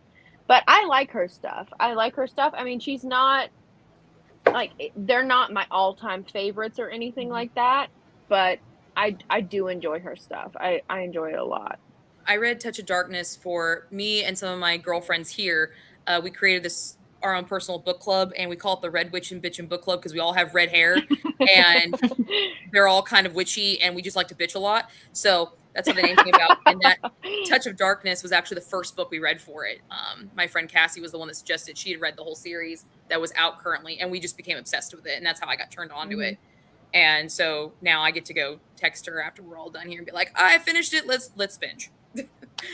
But I like her stuff. I mean, she's not like, they're not my all-time favorites or anything like that, but I do enjoy her stuff. I enjoy it a lot. I read Touch of Darkness for me and some of my girlfriends here. We created this our own personal book club, and we call it the Red Witch and Bitch and Book Club because we all have red hair and they're all kind of witchy, and we just like to bitch a lot. So that's how the name came about. And that Touch of Darkness was actually the first book we read for it. My friend Cassie was the one that suggested. She had read the whole series that was out currently, and we just became obsessed with it, and that's how I got turned on to it. And so now I get to go text her after we're all done here and be like, I finished it. Let's binge.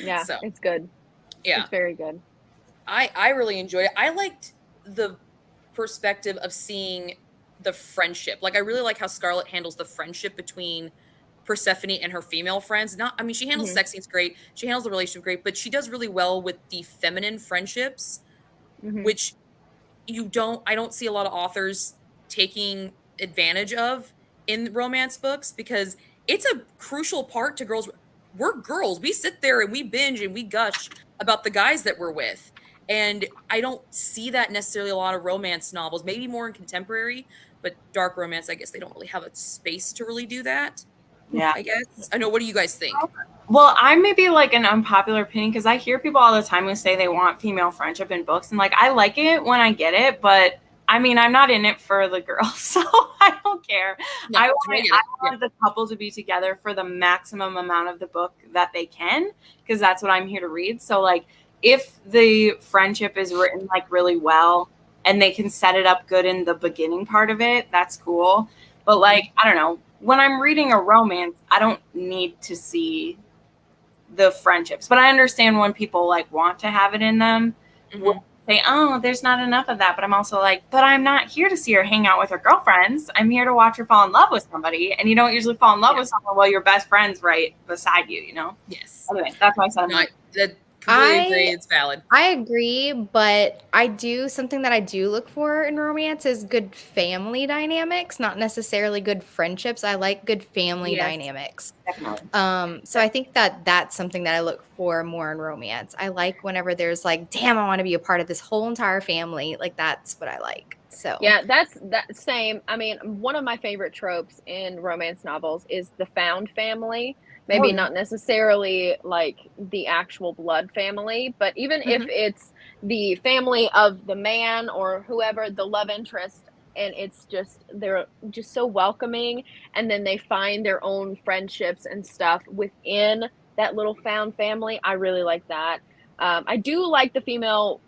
Yeah, So, it's good. Yeah. It's very good. I really enjoyed it. I liked the perspective of seeing the friendship. Like, I really like how Scarlett handles the friendship between Persephone and her female friends. She handles sex scenes great. She handles the relationship great, but she does really well with the feminine friendships, which I don't see a lot of authors taking advantage of in romance books, because it's a crucial part to girls. We're girls. We sit there and we binge and we gush about the guys that we're with. And I don't see that necessarily a lot of romance novels, maybe more in contemporary, but dark romance, I guess they don't really have a space to really do that. Yeah. I guess. I know. What do you guys think? Well, I may be like an unpopular opinion because I hear people all the time who say they want female friendship in books. And like, I like it when I get it, but I mean, I'm not in it for the girls, so I don't care. No, I want the couple to be together for the maximum amount of the book that they can, because that's what I'm here to read. So like, if the friendship is written like really well and they can set it up good in the beginning part of it, that's cool. But like, I don't know, when I'm reading a romance, I don't need to see the friendships, but I understand when people like want to have it in them. Say, oh, there's not enough of that. But I'm also like, but I'm not here to see her hang out with her girlfriends. I'm here to watch her fall in love with somebody. And you don't usually fall in love with someone while your best friend's right beside you, you know? Yes. Anyway, that's my sentiment. Completely agree. It's valid. I agree, but something that I do look for in romance is good family dynamics, not necessarily good friendships. I like good family dynamics. Definitely. So I think that that's something that I look for more in romance. I like whenever there's like, damn, I want to be a part of this whole entire family. Like, that's what I like. So yeah, that's same. I mean, one of my favorite tropes in romance novels is the found family. Maybe not necessarily like the actual blood family, but even if it's the family of the man or whoever, the love interest, and they're just so welcoming, and then they find their own friendships and stuff within that little found family. I really like that. I do like the female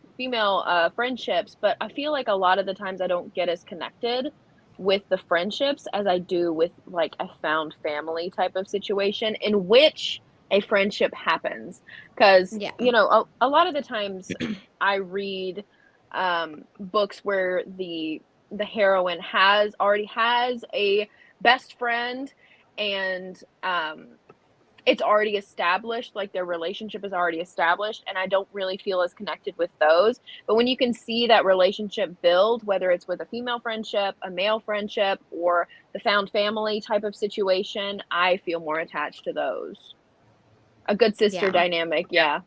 friendships, but I feel like a lot of the times I don't get as connected with the friendships as I do with like a found family type of situation in which a friendship happens. Because you know, a lot of the times I read books where the heroine already has a best friend, and it's already established, like their relationship is already established, and I don't really feel as connected with those. But when you can see that relationship build, whether it's with a female friendship, a male friendship, or the found family type of situation, I feel more attached to those. A good sister dynamic, I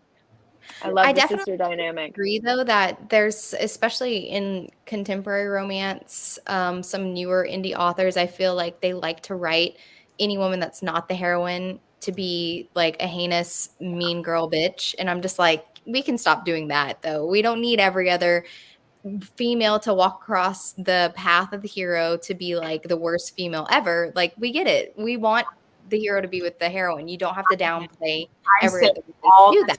love the sister dynamic. I agree, though, that there's, especially in contemporary romance, some newer indie authors, I feel like they like to write any woman that's not the heroine to be like a heinous, mean girl bitch. And I'm just like, we can stop doing that, though. We don't need every other female to walk across the path of the hero to be like the worst female ever. Like, we get it. We want the hero to be with the heroine. You don't have to downplay every other do that.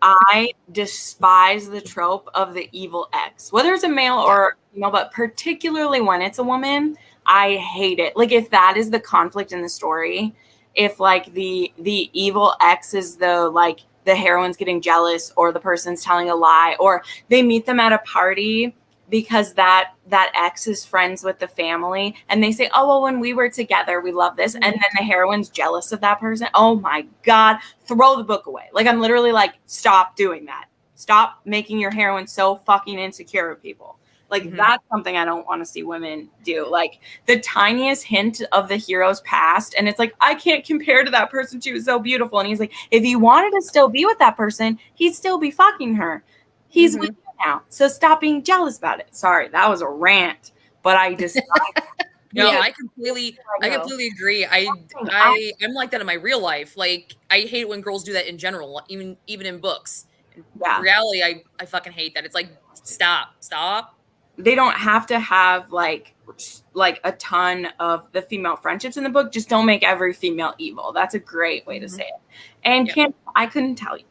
I despise the trope of the evil ex, whether it's a male or female, but particularly when it's a woman, I hate it. Like, if that is the conflict in the story, if like the evil ex is the heroine's getting jealous, or the person's telling a lie, or they meet them at a party because that ex is friends with the family, and they say, oh, well, when we were together, we love this. And then the heroine's jealous of that person. Oh my God, throw the book away. Like, I'm literally like, stop doing that. Stop making your heroine so fucking insecure of people. Like, that's something I don't want to see women do. Like, the tiniest hint of the hero's past, and it's like, I can't compare to that person. She was so beautiful. And he's like, if he wanted to still be with that person, he'd still be fucking her. He's with you now. So stop being jealous about it. Sorry, that was a rant, but I just... No, I completely agree. I'm like that in my real life. Like, I hate when girls do that in general, even in books. In reality, I fucking hate that. It's like, Stop. They don't have to have like a ton of the female friendships in the book. Just don't make every female evil. That's a great way to say it. And I couldn't tell you.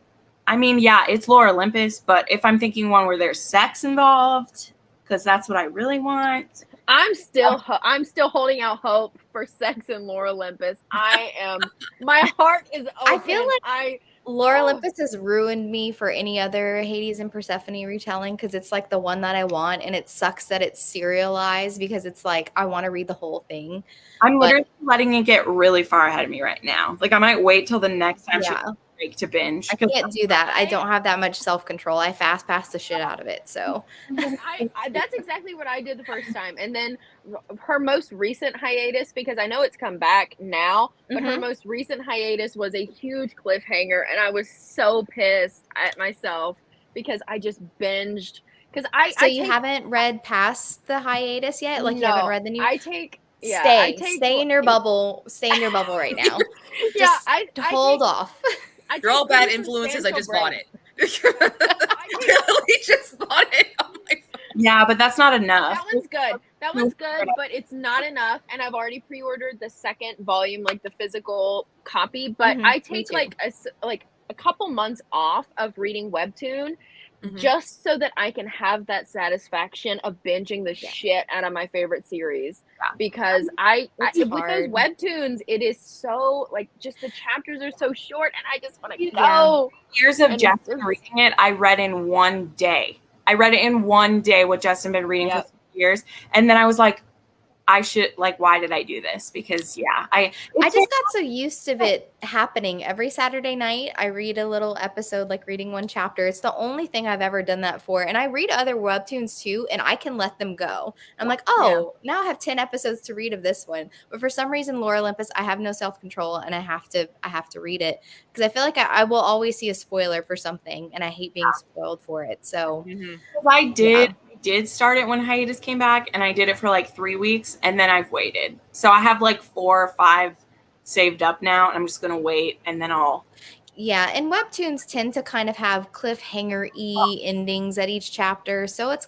I mean, yeah, it's Lore Olympus, but if I'm thinking one where there's sex involved, because that's what I really want. I'm still holding out hope for sex in Lore Olympus. My heart is open. I feel like Lore Olympus has ruined me for any other Hades and Persephone retelling, because it's like the one that I want, and it sucks that it's serialized, because it's like I want to read the whole thing. I'm literally letting it get really far ahead of me right now. Like I might wait till the next time to binge. I can't do that. I don't have that much self-control. I fast pass the shit out of it. So that's exactly what I did the first time. And then her most recent hiatus, because I know it's come back now, but her most recent hiatus was a huge cliffhanger, and I was so pissed at myself because I just binged. You haven't read past the hiatus yet? Like, you haven't read the new? Stay in your bubble. Stay in your bubble right now. Hold off. You're all bad influences. I just bought it. I just bought it. Oh my God. Yeah, but that's not enough. That one's good, but it's not enough. And I've already pre-ordered the second volume, like the physical copy. But I take like a couple months off of reading webtoon, just so that I can have that satisfaction of binging the shit out of my favorite series. Because with those webtoons, it is so like, just the chapters are so short, and I just want to go. Years of Justin reading it, I read in one day. I read it in one day, what Justin been reading for years, and then I was like, I should, like, why did I do this? Because I just got so used to it happening every Saturday night. I read a little episode, like reading one chapter. It's the only thing I've ever done that for. And I read other webtoons too, and I can let them go. I'm like, now I have 10 episodes to read of this one. But for some reason, Lore Olympus, I have no self-control, and I have to read it, because I feel like I will always see a spoiler for something, and I hate being spoiled for it. So I did start it when hiatus came back, and I did it for like 3 weeks, and then I've waited. So I have like 4 or 5 saved up now, and I'm just gonna wait, and then I'll. Yeah, and webtoons tend to kind of have cliffhanger-y endings at each chapter, so it's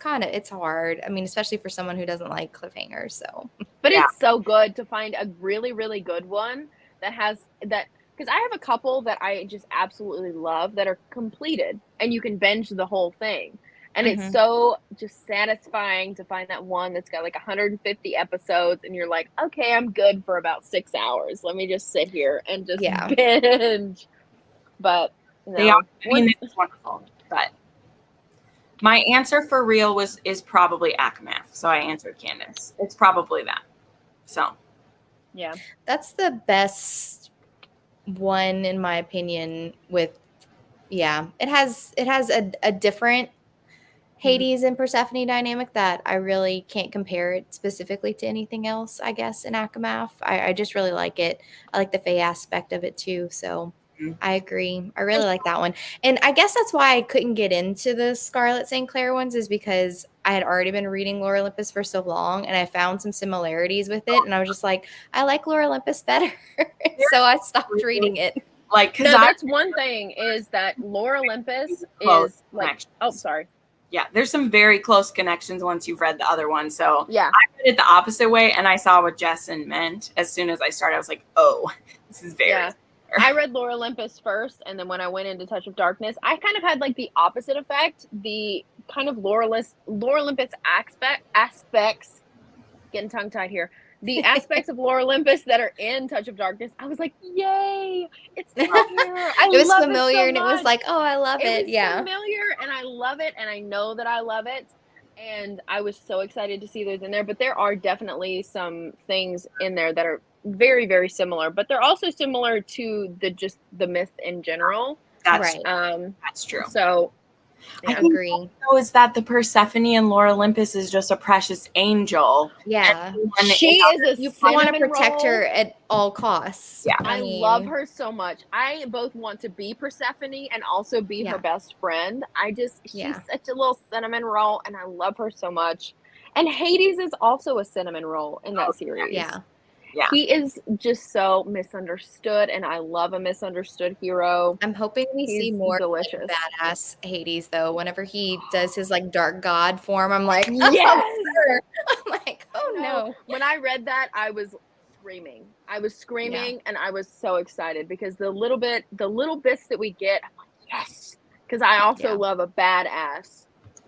hard. I mean, especially for someone who doesn't like cliffhangers. So, but it's so good to find a really, really good one that has that. Because I have a couple that I just absolutely love that are completed, and you can binge the whole thing. And it's so just satisfying to find that one that's got like 150 episodes, and you're like, okay, I'm good for about 6 hours. Let me just sit here and just binge. But it's wonderful. But my answer for real is probably Akamath. So I answered Candace. It's probably that. So yeah, that's the best one in my opinion. It has a different Hades and Persephone dynamic that I really can't compare it specifically to anything else, I guess, in Akamath. I just really like it. I like the Fae aspect of it too. So I agree. I really like that one. And I guess that's why I couldn't get into the Scarlet St. Clair ones, is because I had already been reading Lore Olympus for so long, and I found some similarities with it. And I was just like, I like Lore Olympus better. So I stopped reading it. That's one thing, is that Lore Olympus is like, yeah, there's some very close connections once you've read the other one. So I read it the opposite way, and I saw what Jessen meant. As soon as I started, I was like, oh, this is very similar. I read Lore Olympus first, and then when I went into Touch of Darkness, I kind of had like the opposite effect. The kind of Lore Olympus aspects, getting tongue-tied here. The aspects of Lore Olympus that are in Touch of Darkness, I was like, yay, it's familiar. It was familiar, and it was like, oh, I love it. It was familiar, and I love it, and I know that I love it. And I was so excited to see those in there. But there are definitely some things in there that are very, very similar. But they're also similar to the myth in general. That's right. That's true. So I agree. Also is that the Persephone in Lore Olympus is just a precious angel. Yeah, she is a. You want to protect her at all costs. Yeah, I love her so much. I both want to be Persephone and also be her best friend. She's such a little cinnamon roll, and I love her so much. And Hades is also a cinnamon roll in that series. Yeah. Yeah. He is just so misunderstood, and I love a misunderstood hero. I'm hoping we see He's more delicious. like, badass Hades though. Whenever he does his like dark god form, I'm like, Yes! sir. I'm like, oh no. When I read that, I was screaming. And I was so excited because the little bits that we get, I'm like, yes, because I also love a badass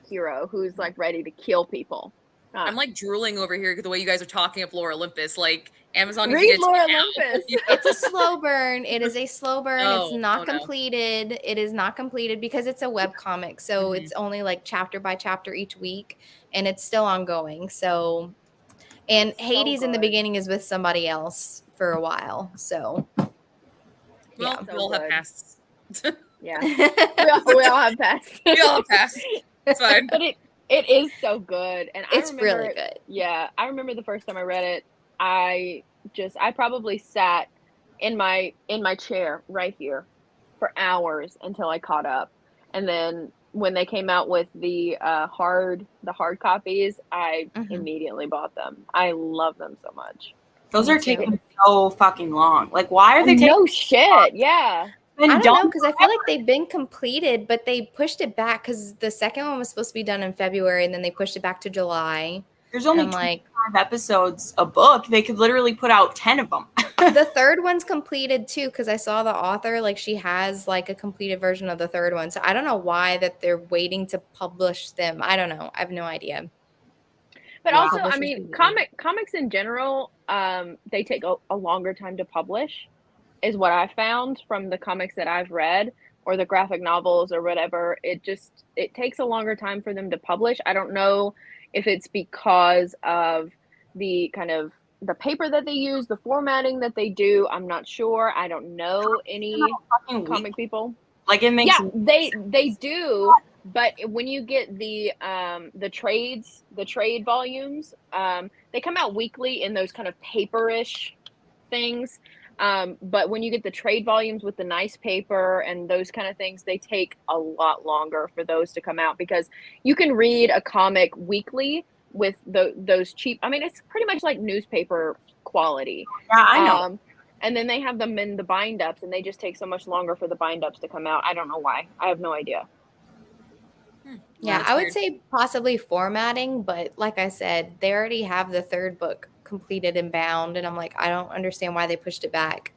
hero who's like ready to kill people. I'm like drooling over here the way you guys are talking up Lore Olympus. Like Amazon needs Read to get Lore now. Olympus. It's a slow burn. It is a slow burn. It's not no. completed. It is not completed because it's a web comic. So it's only like chapter by chapter each week, and it's still ongoing. So, and Hades in the beginning is with somebody else for a while. So, Well, we all have pasts. Yeah, we all have pasts. We all have pasts. It's fine. But it is so good, and it's really good. Yeah, I remember the first time I read it. I probably sat in my chair right here for hours until I caught up, and then when they came out with the hard copies, I immediately bought them. I love them so much. Those are taking so fucking long. Like, why are they taking? No shit. Yeah. I don't know, because I feel like they've been completed, but they pushed it back because the second one was supposed to be done in February, and then they pushed it back to July. There's only 25 episodes a book. They could literally put out 10 of them. The third one's completed too, because I saw the author, like she has like a completed version of the third one. So I don't know why that they're waiting to publish them. I don't know. I have no idea. But also, I mean, comics in general, they take a longer time to publish, is what I found from the comics that I've read, or the graphic novels or whatever. It takes a longer time for them to publish. I don't know if it's because of the kind of the paper that they use, the formatting that they do. I'm not sure. I don't know any comic people. Like, it makes they do. But when you get the trade volumes, they come out weekly in those kind of paperish things. But when you get the trade volumes with the nice paper and those kind of things, they take a lot longer for those to come out, because you can read a comic weekly with those cheap. I mean, it's pretty much like newspaper quality. Yeah, I know. And then they have them in the bind ups, and they just take so much longer for the bind ups to come out. I don't know why. I have no idea. Yeah, I would say possibly formatting, but like I said, they already have the third book completed and bound, and I'm like, I don't understand why they pushed it back,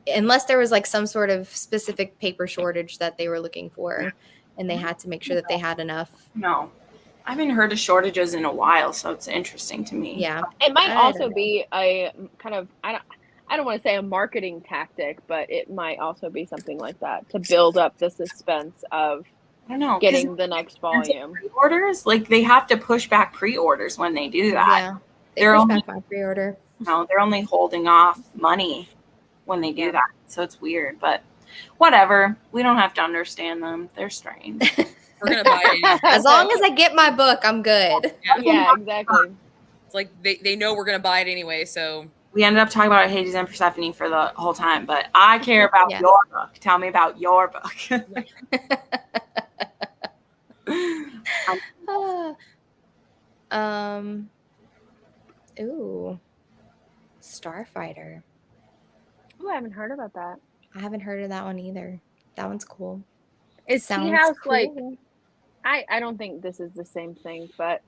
unless there was like some sort of specific paper shortage that they were looking for, and they had to make sure that they had enough. No, I haven't heard of shortages in a while, so it's interesting to me. Yeah, it might also be a kind of I don't want to say a marketing tactic, but it might also be something like that to build up the suspense of getting the next volume. Pre-orders, like they have to push back pre-orders when they do that. Yeah, they're only back on pre-order. No, they're only holding off money when they do that. So it's weird, but whatever. We don't have to understand them. They're strange. We're gonna buy it as long as I get my book, I'm good. Yeah, exactly. It's like they know we're gonna buy it anyway, so. We ended up talking about Hades and Persephone for the whole time, but I care about your book. Tell me about your book. Ooh, Starfighter. Oh, I haven't heard about that. I haven't heard of that one either. That one's cool. Is Tea House cool. Like? I don't think this is the same thing, but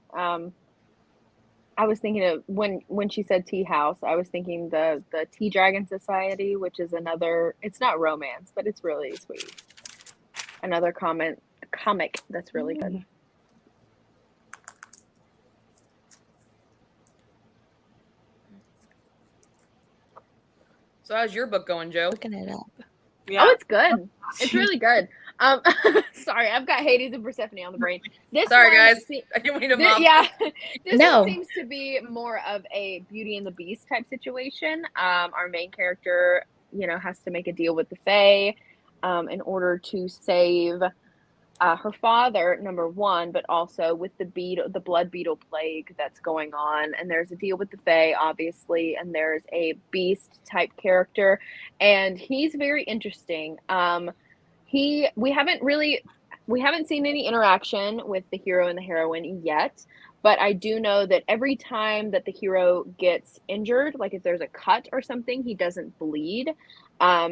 I was thinking of when she said Tea House, I was thinking the Tea Dragon Society, which is another. It's not romance, but it's really sweet. Another comic that's really good. So how's your book going, Joe? Looking it up. Yeah. Oh, it's good. It's really good. Sorry, I've got Hades and Persephone on the brain. Sorry, guys. I didn't want to mom. Yeah, this one seems to be more of a Beauty and the Beast type situation. Our main character, has to make a deal with the Fae in order to save her father, number one, but also with the blood beetle plague that's going on. And there's a deal with the Fae, obviously, and there's a beast type character, and he's very interesting. We haven't really, we haven't seen any interaction with the hero and the heroine yet, but I do know that every time that the hero gets injured, like if there's a cut or something, he doesn't bleed.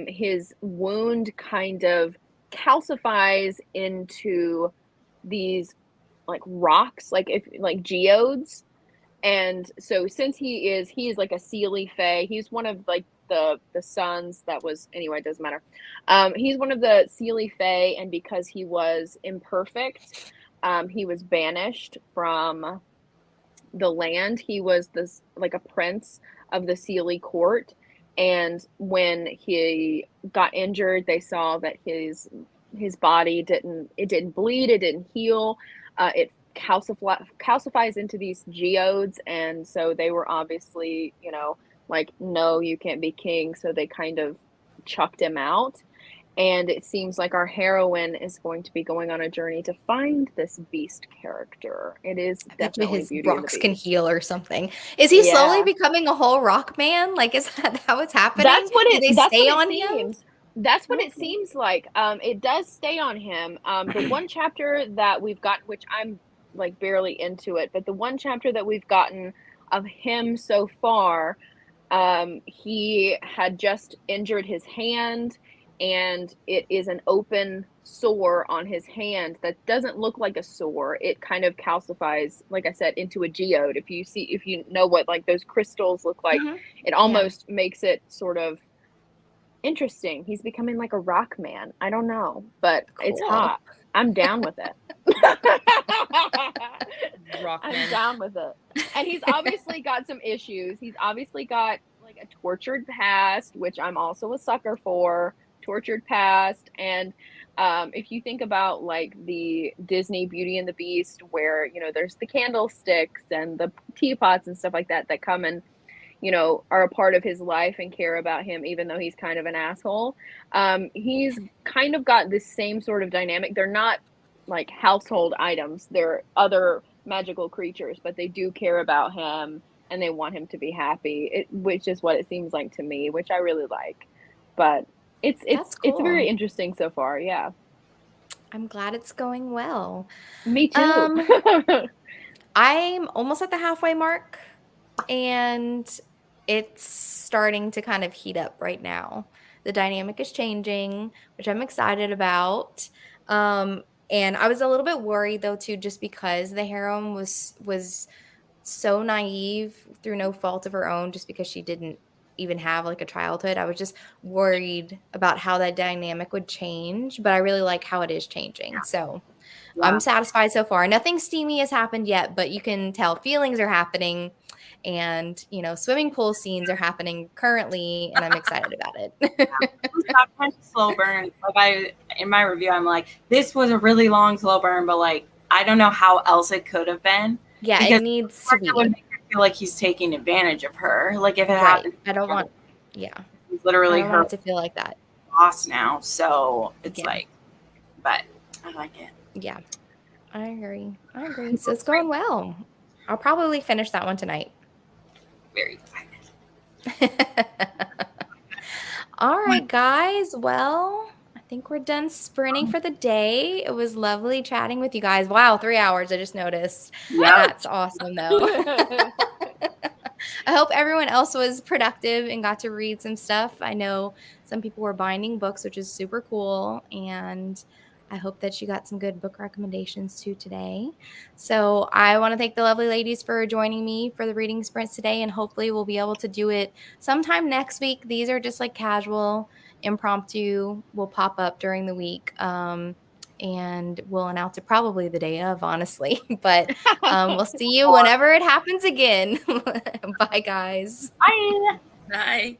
His wound kind of calcifies into these like rocks, like if like geodes. And so since he's like a Seelie Fae, he's one of like the sons that was, anyway, it doesn't matter. He's one of the Seelie Fae, and because he was imperfect, he was banished from the land. He was this like a prince of the Seelie court, and when he got injured, they saw that his body didn't bleed, it didn't heal, it calcifies into these geodes, and so they were obviously, like, no, you can't be king, so they kind of chucked him out. And it seems like our heroine is going to be going on a journey to find this beast character. It is I bet you definitely his Beauty and the rocks can Beast. heal or something. Is he slowly Yeah. becoming a whole rock man? Like, is that how it's happening? That's what Do they stay on him? seems. That's what it Okay. seems like. It does stay on him. The one chapter that we've got, which I'm like barely into it, but the one chapter that we've gotten of him so far, he had just injured his hand, and it is an open sore on his hand that doesn't look like a sore. It kind of calcifies, like I said, into a geode. If you know what like those crystals look like, Mhm. it almost makes it sort of interesting. He's becoming like a rock man. I don't know, but it's Cool. hot. I'm down with it. I'm Rockman. down with it. And he's obviously got some issues. He's obviously got like a tortured past, which I'm also a sucker for. Tortured past. And if you think about like the Disney Beauty and the Beast, where, there's the candlesticks and the teapots and stuff like that that come and, are a part of his life and care about him, even though he's kind of an asshole. He's kind of got this same sort of dynamic. They're not like household items. They're other magical creatures, but they do care about him and they want him to be happy, which is what it seems like to me, which I really like. But it's That's very cool. interesting so far. Yeah. I'm glad it's going well. Me too. I'm almost at the halfway mark, and it's starting to kind of heat up right now. The dynamic is changing, which I'm excited about. And I was a little bit worried though too, just because the heroine was so naive through no fault of her own, just because she didn't even have like a childhood. I was just worried about how that dynamic would change, but I really like how it is changing. So I'm satisfied so far. Nothing steamy has happened yet, but you can tell feelings are happening, and swimming pool scenes are happening currently, and I'm excited about it. Stop trying to slow burn. Like in my review, I'm like, this was a really long slow burn, but like I don't know how else it could have been. Yeah, because it needs to be. It would make her feel like he's taking advantage of her. Like if it Right. happened, I don't want. Yeah. he's literally I don't her want it to feel like that. boss now. So it's Yeah. like, but I like it. Yeah, I agree. So it's going well. I'll probably finish that one tonight. Very excited. All right, guys. Well, I think we're done sprinting for the day. It was lovely chatting with you guys. Wow, 3 hours. I just noticed. Yeah. That's awesome, though. I hope everyone else was productive and got to read some stuff. I know some people were binding books, which is super cool. And I hope that you got some good book recommendations too today. So I want to thank the lovely ladies for joining me for the reading sprints today. And hopefully we'll be able to do it sometime next week. These are just like casual, impromptu, will pop up during the week. And we'll announce it probably the day of, honestly. But we'll see you whenever it happens again. Bye, guys. Bye. Bye.